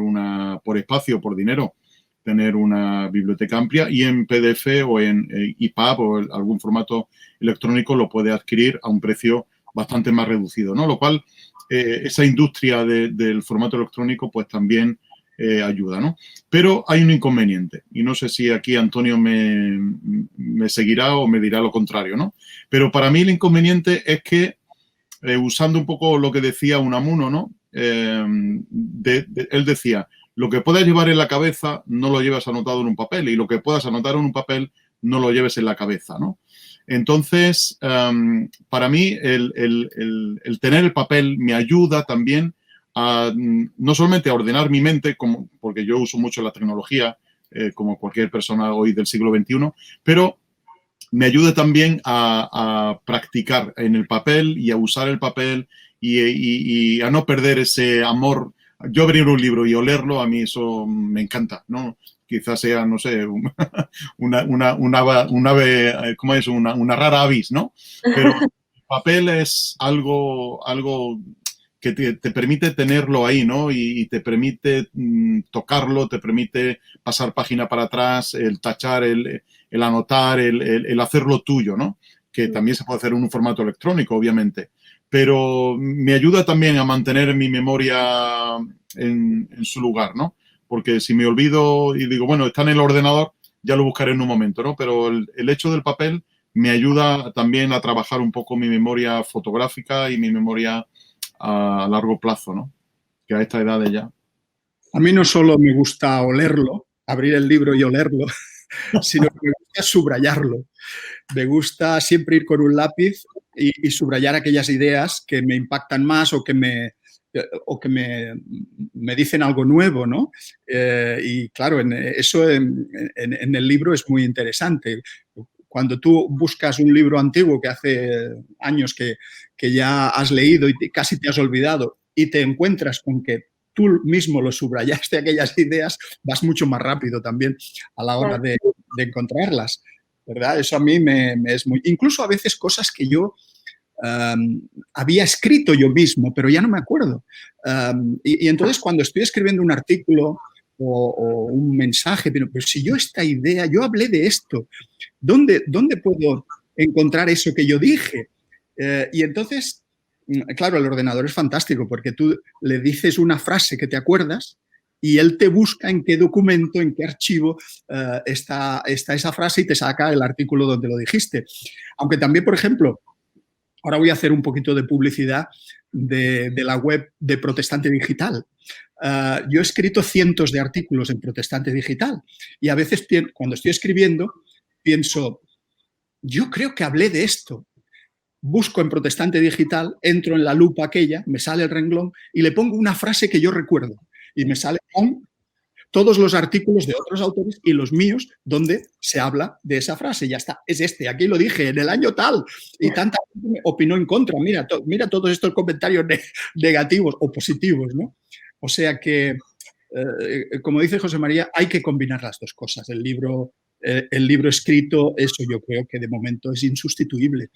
por espacio, por dinero, tener una biblioteca amplia y en PDF o en EPUB o en algún formato electrónico lo puede adquirir a un precio bastante más reducido, ¿no? Lo cual, esa industria del formato electrónico, pues, también ayuda, ¿no? Pero hay un inconveniente y no sé si aquí Antonio me seguirá o me dirá lo contrario, ¿no? Pero para mí el inconveniente es que, usando un poco lo que decía Unamuno, ¿no? Él decía, lo que puedas llevar en la cabeza no lo llevas anotado en un papel y lo que puedas anotar en un papel no lo lleves en la cabeza, ¿no? Entonces, para mí el tener el papel me ayuda también no solamente a ordenar mi mente, porque yo uso mucho la tecnología, como cualquier persona hoy del siglo XXI, pero me ayuda también a practicar en el papel y a usar el papel y a no perder ese amor. Yo abrir un libro y olerlo, a mí eso me encanta, ¿no? Quizás sea, no sé, una ave, ¿cómo es? Una rara avis, ¿no? Pero el papel es algo que te permite tenerlo ahí, ¿no? Y te permite tocarlo, te permite pasar página para atrás, el tachar, el anotar, el hacerlo tuyo, ¿no? Que también se puede hacer en un formato electrónico, obviamente. Pero me ayuda también a mantener mi memoria en su lugar, ¿no? Porque si me olvido y digo, bueno, está en el ordenador, ya lo buscaré en un momento, ¿no? Pero el hecho del papel me ayuda también a trabajar un poco mi memoria fotográfica y mi memoria a largo plazo, ¿no? Que a esta edad de ya. A mí no solo me gusta olerlo, abrir el libro y olerlo, sino que me gusta subrayarlo. Me gusta siempre ir con un lápiz y subrayar aquellas ideas que me impactan más o que me dicen algo nuevo, ¿no? Y claro, eso en el libro es muy interesante. Cuando tú buscas un libro antiguo que hace años que ya has leído y casi te has olvidado y te encuentras con que tú mismo lo subrayaste aquellas ideas, vas mucho más rápido también a la hora de encontrarlas, ¿verdad? Eso a mí me es muy... Incluso a veces cosas que yo había escrito yo mismo, pero ya no me acuerdo. Y entonces cuando estoy escribiendo un artículo o un mensaje, pero si yo esta idea, yo hablé de esto, ¿dónde puedo encontrar eso que yo dije? Y entonces, claro, el ordenador es fantástico porque tú le dices una frase que te acuerdas y él te busca en qué documento, en qué archivo está esa frase y te saca el artículo donde lo dijiste. Aunque también, por ejemplo, ahora voy a hacer un poquito de publicidad de la web de Protestante Digital. Yo he escrito cientos de artículos en Protestante Digital y a veces cuando estoy escribiendo pienso, yo creo que hablé de esto. Busco en Protestante Digital, entro en la lupa aquella, me sale el renglón y le pongo una frase que yo recuerdo y me sale con todos los artículos de otros autores y los míos donde se habla de esa frase. Ya está, es este, aquí lo dije, en el año tal, y tanta gente me opinó en contra. Mira todos estos comentarios negativos o positivos, ¿no? O sea que, como dice José María, hay que combinar las dos cosas. El libro escrito, eso yo creo que de momento es insustituible.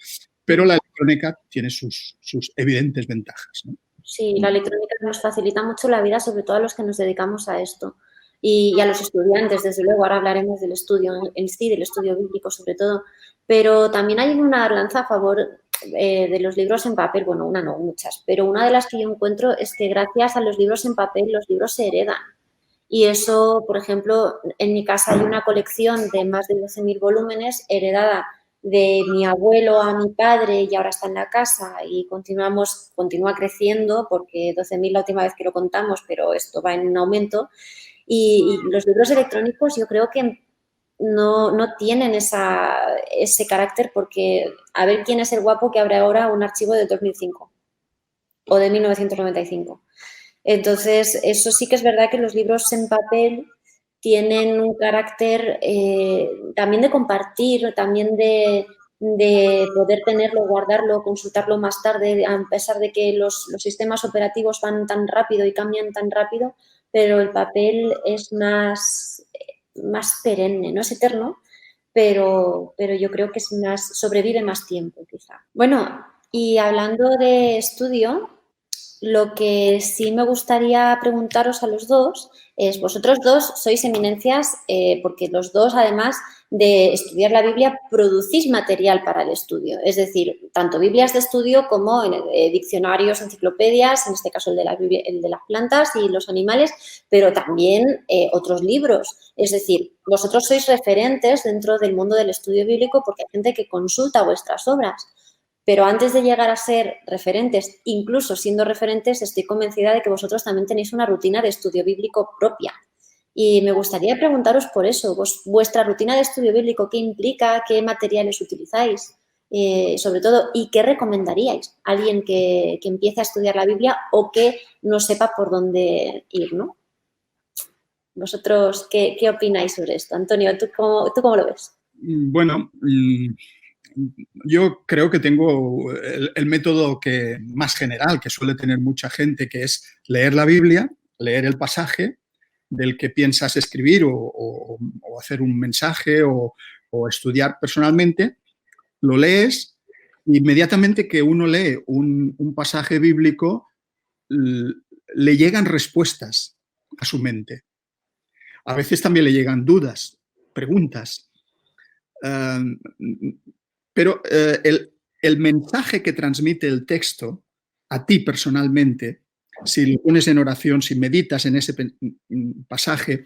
Pero la electrónica tiene sus evidentes ventajas, ¿no? Sí, la electrónica nos facilita mucho la vida, sobre todo a los que nos dedicamos a esto. Y a los estudiantes, desde luego, ahora hablaremos del estudio en sí, del estudio bíblico sobre todo, pero también hay una lanza a favor de los libros en papel, bueno, una no, muchas, pero una de las que yo encuentro es que gracias a los libros en papel los libros se heredan. Y eso, por ejemplo, en mi casa hay una colección de más de 12.000 volúmenes heredada de mi abuelo a mi padre y ahora está en la casa y continúa creciendo porque 12.000 la última vez que lo contamos, pero esto va en aumento. Y los libros electrónicos yo creo que no tienen ese carácter porque a ver quién es el guapo que abre ahora un archivo de 2005. o de 1995. Entonces, eso sí que es verdad que los libros en papel tienen un carácter también de compartir, también de poder tenerlo, guardarlo, consultarlo más tarde, a pesar de que los sistemas operativos van tan rápido y cambian tan rápido, pero el papel es más perenne, no es eterno, pero yo creo que sobrevive más tiempo, quizá. Bueno, y hablando de estudio, lo que sí me gustaría preguntaros a los dos es, vosotros dos sois eminencias porque los dos, además de estudiar la Biblia, producís material para el estudio. Es decir, tanto Biblias de estudio como diccionarios, enciclopedias, en este caso el de las plantas y los animales, pero también otros libros. Es decir, vosotros sois referentes dentro del mundo del estudio bíblico porque hay gente que consulta vuestras obras. Pero antes de llegar a ser referentes, incluso siendo referentes, estoy convencida de que vosotros también tenéis una rutina de estudio bíblico propia. Y me gustaría preguntaros por eso, vuestra rutina de estudio bíblico, ¿qué implica? ¿Qué materiales utilizáis? Sobre todo, ¿y qué recomendaríais a alguien que empiece a estudiar la Biblia o que no sepa por dónde ir, ¿no? ¿Vosotros qué opináis sobre esto? Antonio, ¿tú cómo lo ves? Bueno, yo creo que tengo el método más general que suele tener mucha gente, que es leer la Biblia, leer el pasaje del que piensas escribir o hacer un mensaje o estudiar personalmente, lo lees, e inmediatamente que uno lee un pasaje bíblico, le llegan respuestas a su mente. A veces también le llegan dudas, preguntas. Pero el mensaje que transmite el texto a ti personalmente, si lo pones en oración, si meditas en ese pasaje,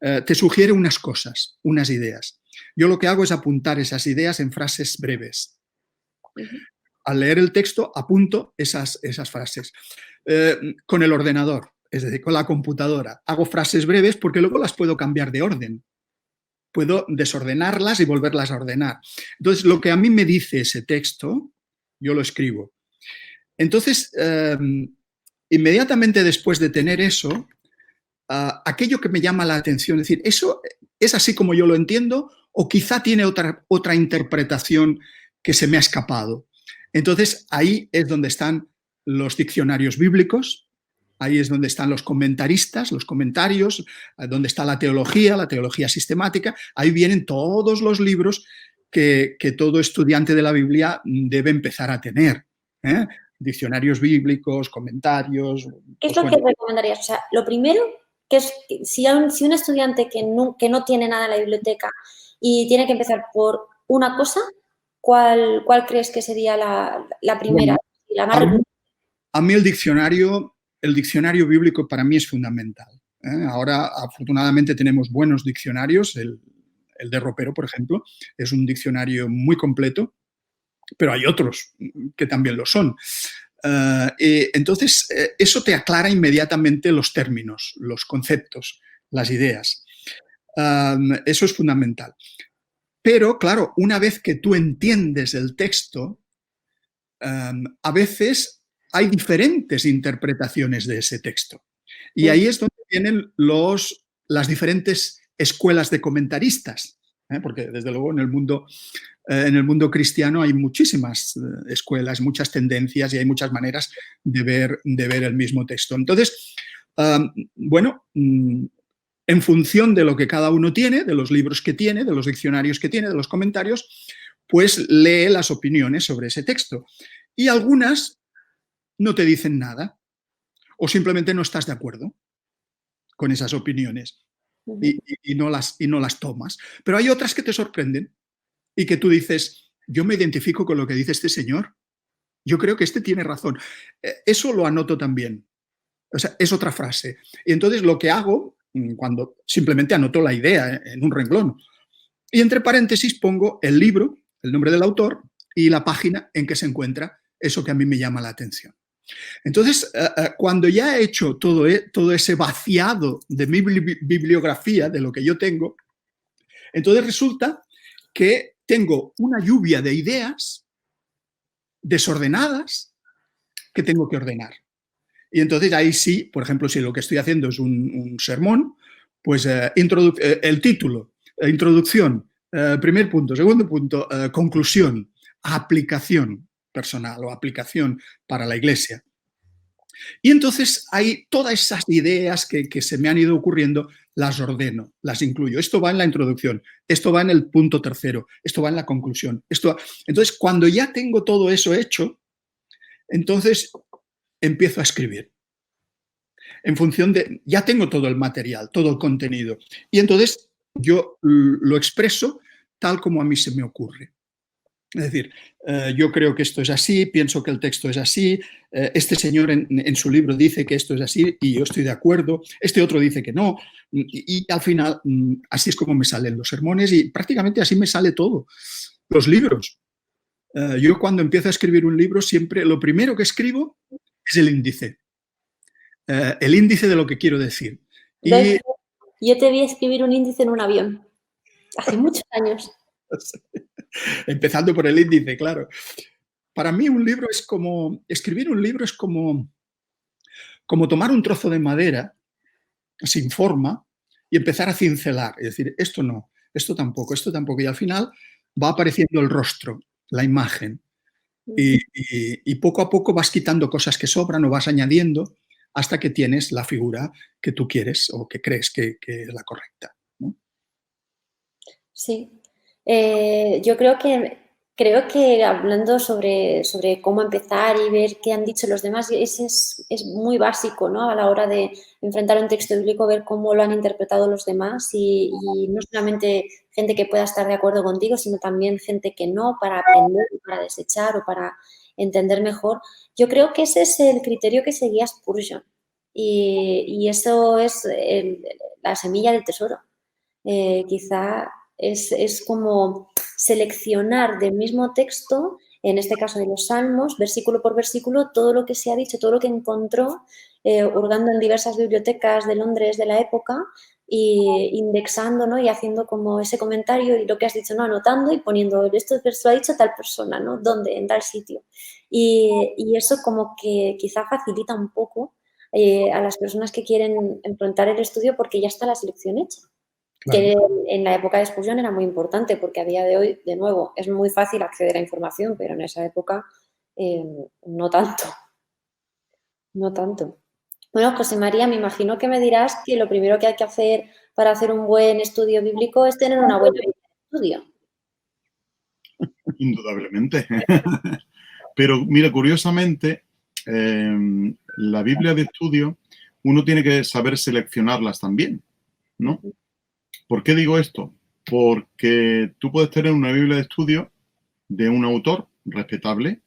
te sugiere unas cosas, unas ideas. Yo lo que hago es apuntar esas ideas en frases breves. Al leer el texto, apunto esas frases. Con el ordenador, es decir, con la computadora, hago frases breves porque luego las puedo cambiar de orden. Puedo desordenarlas y volverlas a ordenar. Entonces, lo que a mí me dice ese texto, yo lo escribo. Entonces, inmediatamente después de tener eso, aquello que me llama la atención, es decir, ¿eso es así como yo lo entiendo o quizá tiene otra interpretación que se me ha escapado? Entonces, ahí es donde están los diccionarios bíblicos. Ahí es donde están los comentaristas, los comentarios, donde está la teología sistemática. Ahí vienen todos los libros que todo estudiante de la Biblia debe empezar a tener. Diccionarios bíblicos, comentarios. ¿Qué es lo que recomendarías? O sea, lo primero, que es si un estudiante que no tiene nada en la biblioteca y tiene que empezar por una cosa, ¿cuál crees que sería la primera? La más a mí el diccionario bíblico para mí es fundamental. Ahora, afortunadamente, tenemos buenos diccionarios. El de Ropero, por ejemplo, es un diccionario muy completo, pero hay otros que también lo son. Entonces, eso te aclara inmediatamente los términos, los conceptos, las ideas. Eso es fundamental. Pero, claro, una vez que tú entiendes el texto, a veces hay diferentes interpretaciones de ese texto. Y ahí es donde vienen las diferentes escuelas de comentaristas, porque desde luego en el mundo cristiano hay muchísimas escuelas, muchas tendencias y hay muchas maneras de ver el mismo texto. Entonces, bueno, en función de lo que cada uno tiene, de los libros que tiene, de los diccionarios que tiene, de los comentarios, pues lee las opiniones sobre ese texto. Y algunas no te dicen nada o simplemente no estás de acuerdo con esas opiniones y no las tomas. Pero hay otras que te sorprenden y que tú dices, yo me identifico con lo que dice este señor. Yo creo que este tiene razón. Eso lo anoto también. O sea, es otra frase. Y entonces lo que hago, cuando simplemente anoto la idea en un renglón, y entre paréntesis pongo el libro, el nombre del autor y la página en que se encuentra eso que a mí me llama la atención. Entonces, cuando ya he hecho todo ese vaciado de mi bibliografía, de lo que yo tengo, entonces resulta que tengo una lluvia de ideas desordenadas que tengo que ordenar. Y entonces ahí sí, por ejemplo, si lo que estoy haciendo es un sermón, pues el título, introducción, primer punto, segundo punto, conclusión, aplicación personal o aplicación para la iglesia. Y entonces hay todas esas ideas que se me han ido ocurriendo, las ordeno, las incluyo. Esto va en la introducción, esto va en el punto tercero, esto va en la conclusión. Entonces, cuando ya tengo todo eso hecho, entonces empiezo a escribir. En función de, ya tengo todo el material, todo el contenido. Y entonces yo lo expreso tal como a mí se me ocurre. Es decir, yo creo que esto es así, pienso que el texto es así, este señor en su libro dice que esto es así y yo estoy de acuerdo, este otro dice que no, y al final así es como me salen los sermones y prácticamente así me sale todo. Los libros. Yo cuando empiezo a escribir un libro siempre lo primero que escribo es el índice de lo que quiero decir. Y yo te vi escribir un índice en un avión hace muchos años. Empezando por el índice, claro. Para mí escribir un libro es como tomar un trozo de madera sin forma y empezar a cincelar. Es decir, esto no, esto tampoco. Y al final va apareciendo el rostro, la imagen. Y poco a poco vas quitando cosas que sobran o vas añadiendo hasta que tienes la figura que tú quieres o que crees que es la correcta, ¿no? Sí. Yo creo que hablando sobre cómo empezar y ver qué han dicho los demás, es muy básico, ¿no? A la hora de enfrentar un texto bíblico, ver cómo lo han interpretado los demás y no solamente gente que pueda estar de acuerdo contigo, sino también gente que no, para aprender, para desechar o para entender mejor. Yo creo que ese es el criterio que seguía Spurgeon y eso es la semilla del tesoro. Quizá es como seleccionar del mismo texto, en este caso de los Salmos, versículo por versículo, todo lo que se ha dicho, todo lo que encontró, hurgando en diversas bibliotecas de Londres de la época y indexando, ¿no? Y haciendo como ese comentario y lo que has dicho, ¿no? Anotando y poniendo, esto lo ha dicho tal persona, ¿no? ¿Dónde? En tal sitio. Y eso como que quizá facilita un poco a las personas que quieren enfrentar el estudio porque ya está la selección hecha. Claro. Que en la época de Spurgeon era muy importante porque a día de hoy, de nuevo, es muy fácil acceder a información, pero en esa época no tanto. No tanto. Bueno, José María, me imagino que me dirás que lo primero que hay que hacer para hacer un buen estudio bíblico es tener una buena Biblia de estudio. Indudablemente. Pero mira, curiosamente, la Biblia de estudio, uno tiene que saber seleccionarlas también, ¿no? ¿Por qué digo esto? Porque tú puedes tener una Biblia de estudio de un autor respetable,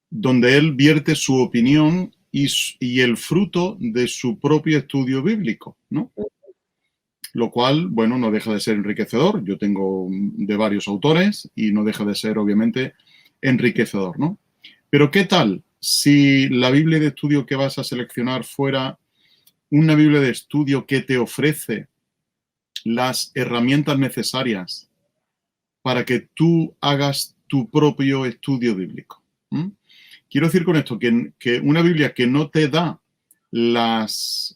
donde él vierte su opinión y el fruto de su propio estudio bíblico, ¿no? Lo cual, bueno, no deja de ser enriquecedor. Yo tengo de varios autores y no deja de ser, obviamente, enriquecedor, ¿no? Pero ¿qué tal si la Biblia de estudio que vas a seleccionar fuera una Biblia de estudio que te ofrece las herramientas necesarias para que tú hagas tu propio estudio bíblico? Quiero decir con esto que una Biblia que no te da las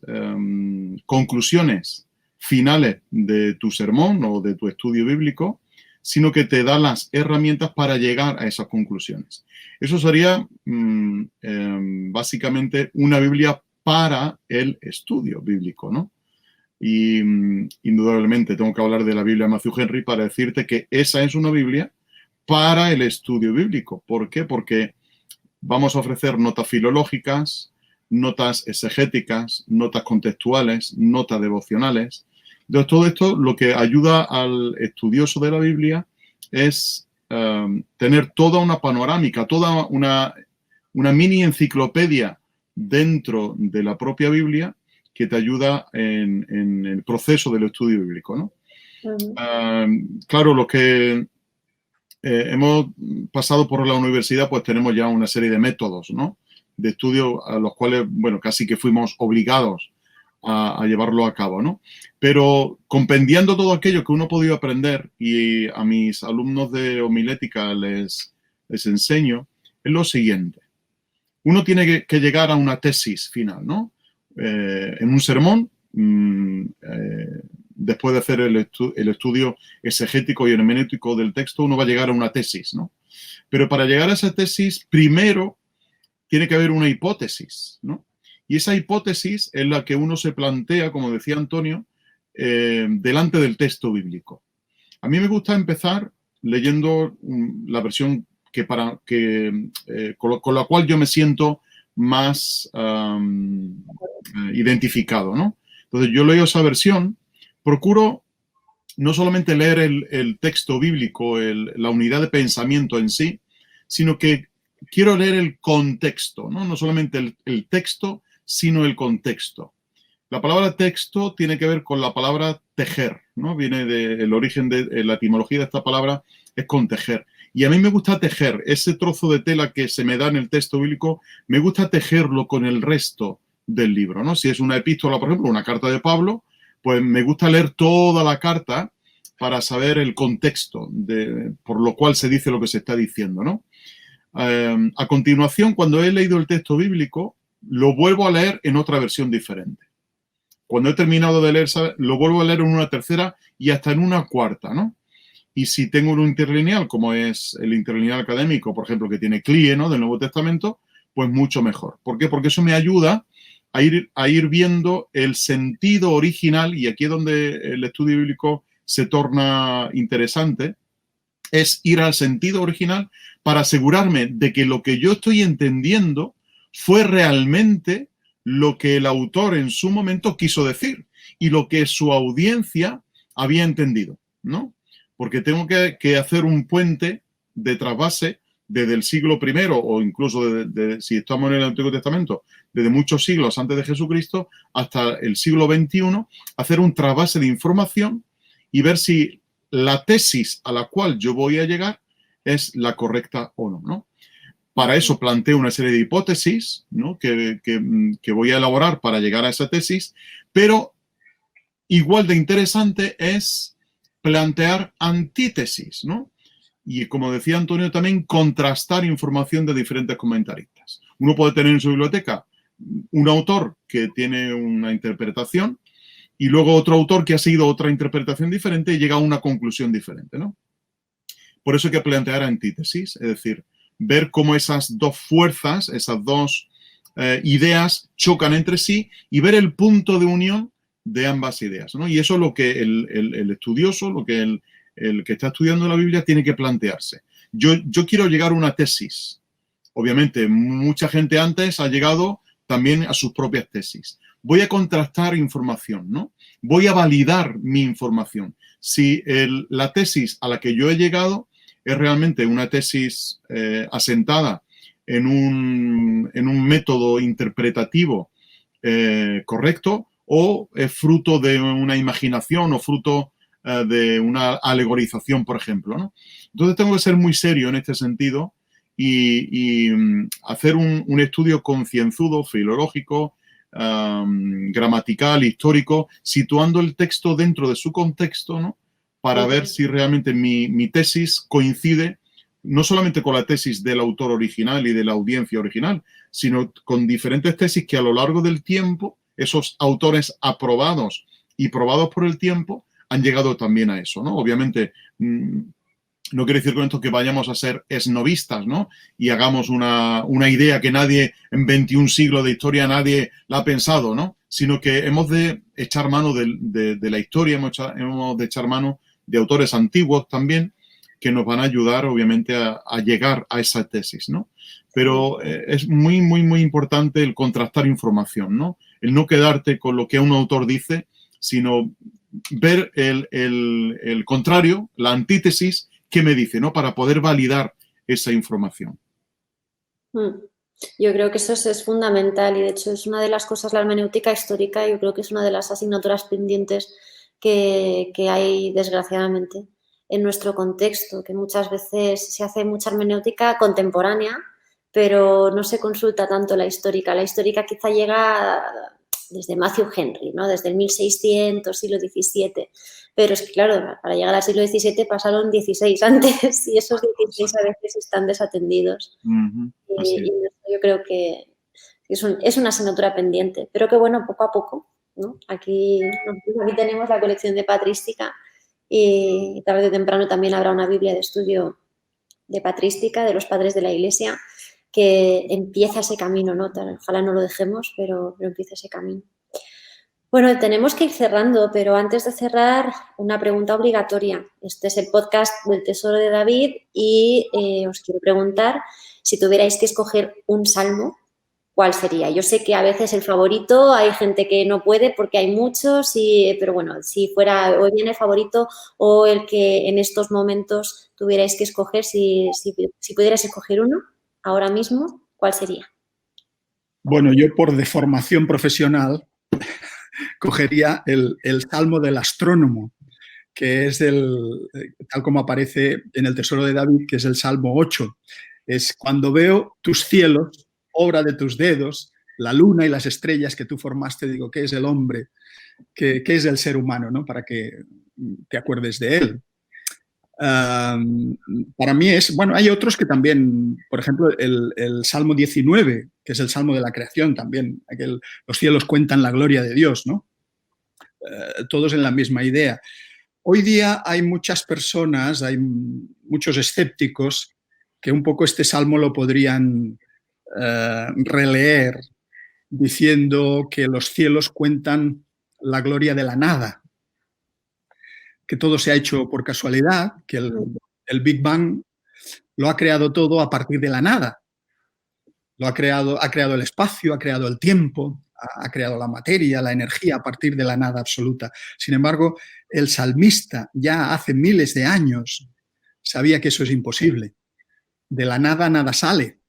conclusiones finales de tu sermón o de tu estudio bíblico, sino que te da las herramientas para llegar a esas conclusiones. Eso sería básicamente una Biblia para el estudio bíblico, ¿no? Y indudablemente tengo que hablar de la Biblia de Matthew Henry para decirte que esa es una Biblia para el estudio bíblico. ¿Por qué? Porque vamos a ofrecer notas filológicas, notas exegéticas, notas contextuales, notas devocionales. Entonces, todo esto lo que ayuda al estudioso de la Biblia es tener toda una panorámica, toda una mini enciclopedia dentro de la propia Biblia que te ayuda en el proceso del estudio bíblico, ¿no? Claro, los que hemos pasado por la universidad, pues tenemos ya una serie de métodos, ¿no? De estudio a los cuales, bueno, casi que fuimos obligados a llevarlo a cabo, ¿no? Pero compendiando todo aquello que uno ha podido aprender y a mis alumnos de homilética les enseño, es lo siguiente. uno tiene que llegar a una tesis final, ¿no? En un sermón, después de hacer el estudio exegético y hermenéutico del texto, uno va a llegar a una tesis, ¿no? Pero para llegar a esa tesis, primero tiene que haber una hipótesis, ¿no? Y esa hipótesis es la que uno se plantea, como decía Antonio, delante del texto bíblico. A mí me gusta empezar leyendo la versión con la cual yo me siento más identificado, ¿no? Entonces, yo leo esa versión, procuro no solamente leer el texto bíblico, la unidad de pensamiento en sí, sino que quiero leer el contexto, ¿no? No solamente el texto, sino el contexto. La palabra texto tiene que ver con la palabra tejer, ¿no? Viene del origen de la etimología de esta palabra, es con tejer. Y a mí me gusta tejer ese trozo de tela que se me da en el texto bíblico, me gusta tejerlo con el resto del libro, ¿no? Si es una epístola, por ejemplo, una carta de Pablo, pues me gusta leer toda la carta para saber el contexto por lo cual se dice lo que se está diciendo, ¿no? A continuación, cuando he leído el texto bíblico, lo vuelvo a leer en otra versión diferente. Cuando he terminado de leer, lo vuelvo a leer en una tercera y hasta en una cuarta, ¿no? Y si tengo un interlineal, como es el interlineal académico, por ejemplo, que tiene CLIE, ¿no?, del Nuevo Testamento, pues mucho mejor. ¿Por qué? Porque eso me ayuda a ir viendo el sentido original, y aquí es donde el estudio bíblico se torna interesante, es ir al sentido original para asegurarme de que lo que yo estoy entendiendo fue realmente lo que el autor en su momento quiso decir y lo que su audiencia había entendido, ¿no? Porque tengo que hacer un puente de trasvase desde el siglo I o incluso si estamos en el Antiguo Testamento, desde muchos siglos antes de Jesucristo hasta el siglo XXI, hacer un trasvase de información y ver si la tesis a la cual yo voy a llegar es la correcta o no, ¿no? Para eso planteo una serie de hipótesis, ¿no?, que voy a elaborar para llegar a esa tesis, pero igual de interesante es plantear antítesis, ¿no? Y como decía Antonio, también contrastar información de diferentes comentaristas. Uno puede tener en su biblioteca un autor que tiene una interpretación y luego otro autor que ha seguido otra interpretación diferente y llega a una conclusión diferente, ¿no? Por eso hay que plantear antítesis, es decir, ver cómo esas dos fuerzas, esas dos ideas chocan entre sí y ver el punto de unión de ambas ideas, ¿no? Y eso es lo que el estudioso, lo que el que está estudiando la Biblia tiene que plantearse. Yo quiero llegar a una tesis. Obviamente, mucha gente antes ha llegado también a sus propias tesis. Voy a contrastar información, ¿no? Voy a validar mi información. Si la tesis a la que yo he llegado es realmente una tesis asentada en un método interpretativo correcto, o es fruto de una imaginación o fruto de una alegorización, por ejemplo, ¿no? Entonces tengo que ser muy serio en este sentido y hacer un estudio concienzudo, filológico, gramatical, histórico, situando el texto dentro de su contexto, ¿no?, para ver si realmente mi tesis coincide no solamente con la tesis del autor original y de la audiencia original, sino con diferentes tesis que a lo largo del tiempo esos autores aprobados y probados por el tiempo han llegado también a eso, ¿no? Obviamente, no quiere decir con esto que vayamos a ser esnovistas, ¿no?, y hagamos una idea que nadie, en 21 siglos de historia, nadie la ha pensado, ¿no?, sino que hemos de echar mano de la historia, hemos de echar mano de autores antiguos también, que nos van a ayudar, obviamente, a llegar a esa tesis, ¿no? Pero es muy, muy, muy importante el contrastar información, ¿no? El no quedarte con lo que un autor dice, sino ver el contrario, la antítesis, qué me dice, ¿no?, para poder validar esa información. Yo creo que eso es fundamental y, de hecho, es una de las cosas, la hermenéutica histórica, yo creo que es una de las asignaturas pendientes que hay, desgraciadamente, en nuestro contexto, que muchas veces se hace mucha hermenéutica contemporánea, pero no se consulta tanto la histórica. La histórica quizá llega desde Matthew Henry, ¿no? Desde el 1600, siglo XVII. Pero es que, claro, para llegar al siglo XVII pasaron 16 antes y esos 16 a veces están desatendidos. Y yo creo que es una asignatura pendiente, pero que bueno, poco a poco, ¿no? Aquí tenemos la colección de patrística y tarde o temprano también habrá una Biblia de estudio de patrística de los padres de la Iglesia que empieza ese camino, ¿no? Ojalá no lo dejemos, pero empieza ese camino. Bueno, tenemos que ir cerrando, pero antes de cerrar, una pregunta obligatoria. Este es el podcast del Tesoro de David y os quiero preguntar si tuvierais que escoger un salmo, ¿cuál sería? Yo sé que a veces el favorito, hay gente que no puede porque hay muchos, pero bueno, si fuera o bien el favorito o el que en estos momentos tuvierais que escoger, si pudierais escoger uno ahora mismo, ¿cuál sería? Bueno, yo por deformación profesional cogería el Salmo del Astrónomo, que es tal como aparece en el Tesoro de David, que es el Salmo 8. Es cuando veo tus cielos, obra de tus dedos, la luna y las estrellas que tú formaste, digo, ¿qué es el hombre? ¿Qué es el ser humano? ¿No? Para que te acuerdes de él. Para mí hay otros que también, por ejemplo, el Salmo 19, que es el Salmo de la creación también, los cielos cuentan la gloria de Dios, ¿no? Todos en la misma idea. Hoy día hay muchas personas, hay muchos escépticos que un poco este salmo lo podrían releer diciendo que los cielos cuentan la gloria de la nada, que todo se ha hecho por casualidad, que el Big Bang lo ha creado todo a partir de la nada. Ha creado el espacio, ha creado el tiempo, ha creado la materia, la energía a partir de la nada absoluta. Sin embargo, el salmista ya hace miles de años sabía que eso es imposible. De la nada nada sale,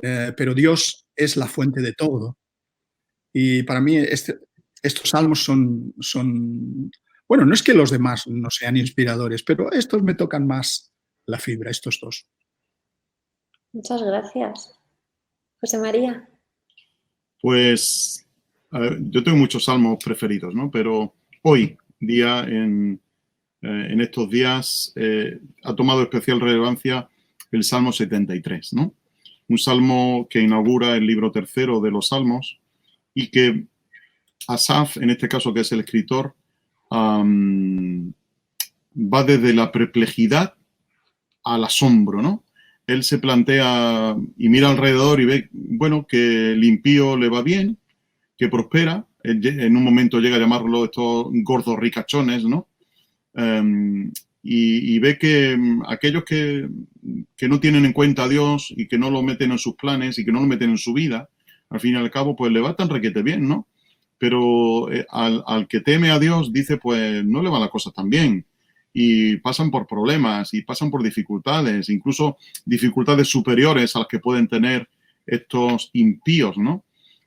pero Dios es la fuente de todo. Y para mí estos salmos son... Bueno, no es que los demás no sean inspiradores, pero estos me tocan más la fibra, estos dos. Muchas gracias. José María. Pues, a ver, yo tengo muchos salmos preferidos, ¿no? Pero hoy día, en estos días, ha tomado especial relevancia el Salmo 73, ¿no? Un salmo que inaugura el libro tercero de los salmos y que Asaf, en este caso que es el escritor, va desde la perplejidad al asombro, ¿no? Él se plantea y mira alrededor y ve, bueno, que el impío le va bien, que prospera. En un momento llega a llamarlo estos gordos ricachones, ¿no? Y ve que aquellos que no tienen en cuenta a Dios y que no lo meten en sus planes y que no lo meten en su vida, al fin y al cabo, pues le va tan requete bien, ¿no? Pero al que teme a Dios, dice, pues no le van las cosas tan bien. Y pasan por problemas y pasan por dificultades, incluso dificultades superiores a las que pueden tener estos impíos, ¿no?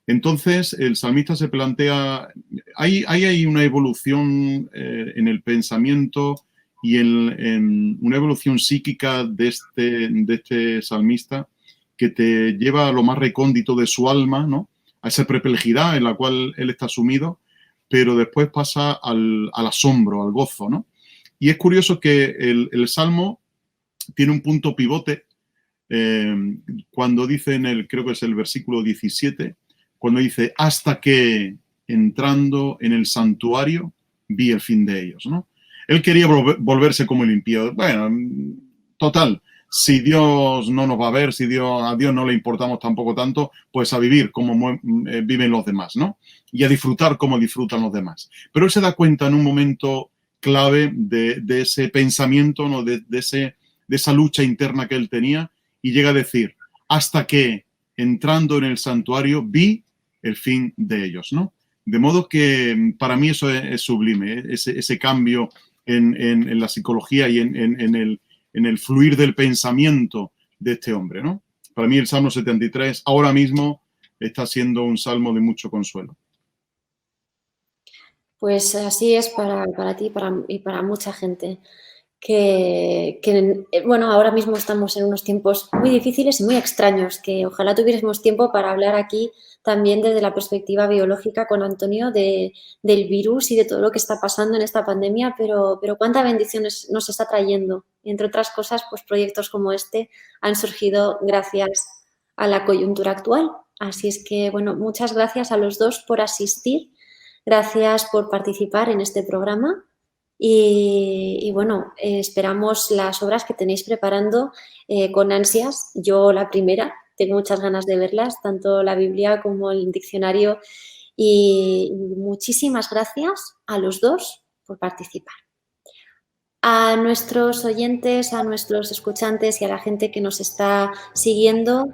Entonces, el salmista se plantea, hay una evolución en el pensamiento y en una evolución psíquica de este salmista que te lleva a lo más recóndito de su alma, ¿no? A esa perplejidad en la cual él está sumido, pero después pasa al asombro, al gozo, ¿no? Y es curioso que el Salmo tiene un punto pivote cuando dice creo que es el versículo 17, cuando dice, hasta que entrando en el santuario vi el fin de ellos, ¿no? Él quería volverse como el impío. Bueno, total, si Dios no nos va a ver, si a Dios no le importamos tampoco tanto, pues a vivir como viven los demás, ¿no? Y a disfrutar como disfrutan los demás. Pero él se da cuenta en un momento clave de ese pensamiento, ¿no? de esa lucha interna que él tenía, y llega a decir, hasta que entrando en el santuario vi el fin de ellos, ¿no? De modo que para mí eso es sublime, ese cambio en la psicología y en el fluir del pensamiento de este hombre, ¿no? Para mí el Salmo 73 ahora mismo está siendo un salmo de mucho consuelo. Pues así es para ti y para mucha gente. bueno, ahora mismo estamos en unos tiempos muy difíciles y muy extraños, que ojalá tuviésemos tiempo para hablar aquí también desde la perspectiva biológica con Antonio del virus y de todo lo que está pasando en esta pandemia, pero cuántas bendiciones nos está trayendo. Entre otras cosas, pues proyectos como este han surgido gracias a la coyuntura actual. Así es que, bueno, muchas gracias a los dos por asistir, gracias por participar en este programa. Y bueno, esperamos las obras que tenéis preparando con ansias. Yo la primera, tengo muchas ganas de verlas, tanto la Biblia como el diccionario. Y muchísimas gracias a los dos por participar. A nuestros oyentes, a nuestros escuchantes y a la gente que nos está siguiendo,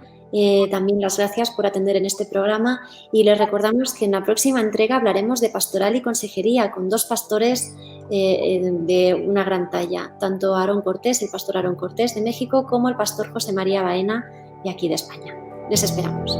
también las gracias por atender en este programa y les recordamos que en la próxima entrega hablaremos de pastoral y consejería con dos pastores de una gran talla, tanto Aarón Cortés, el pastor Aarón Cortés de México, como el pastor José María Baena de aquí de España. Les esperamos.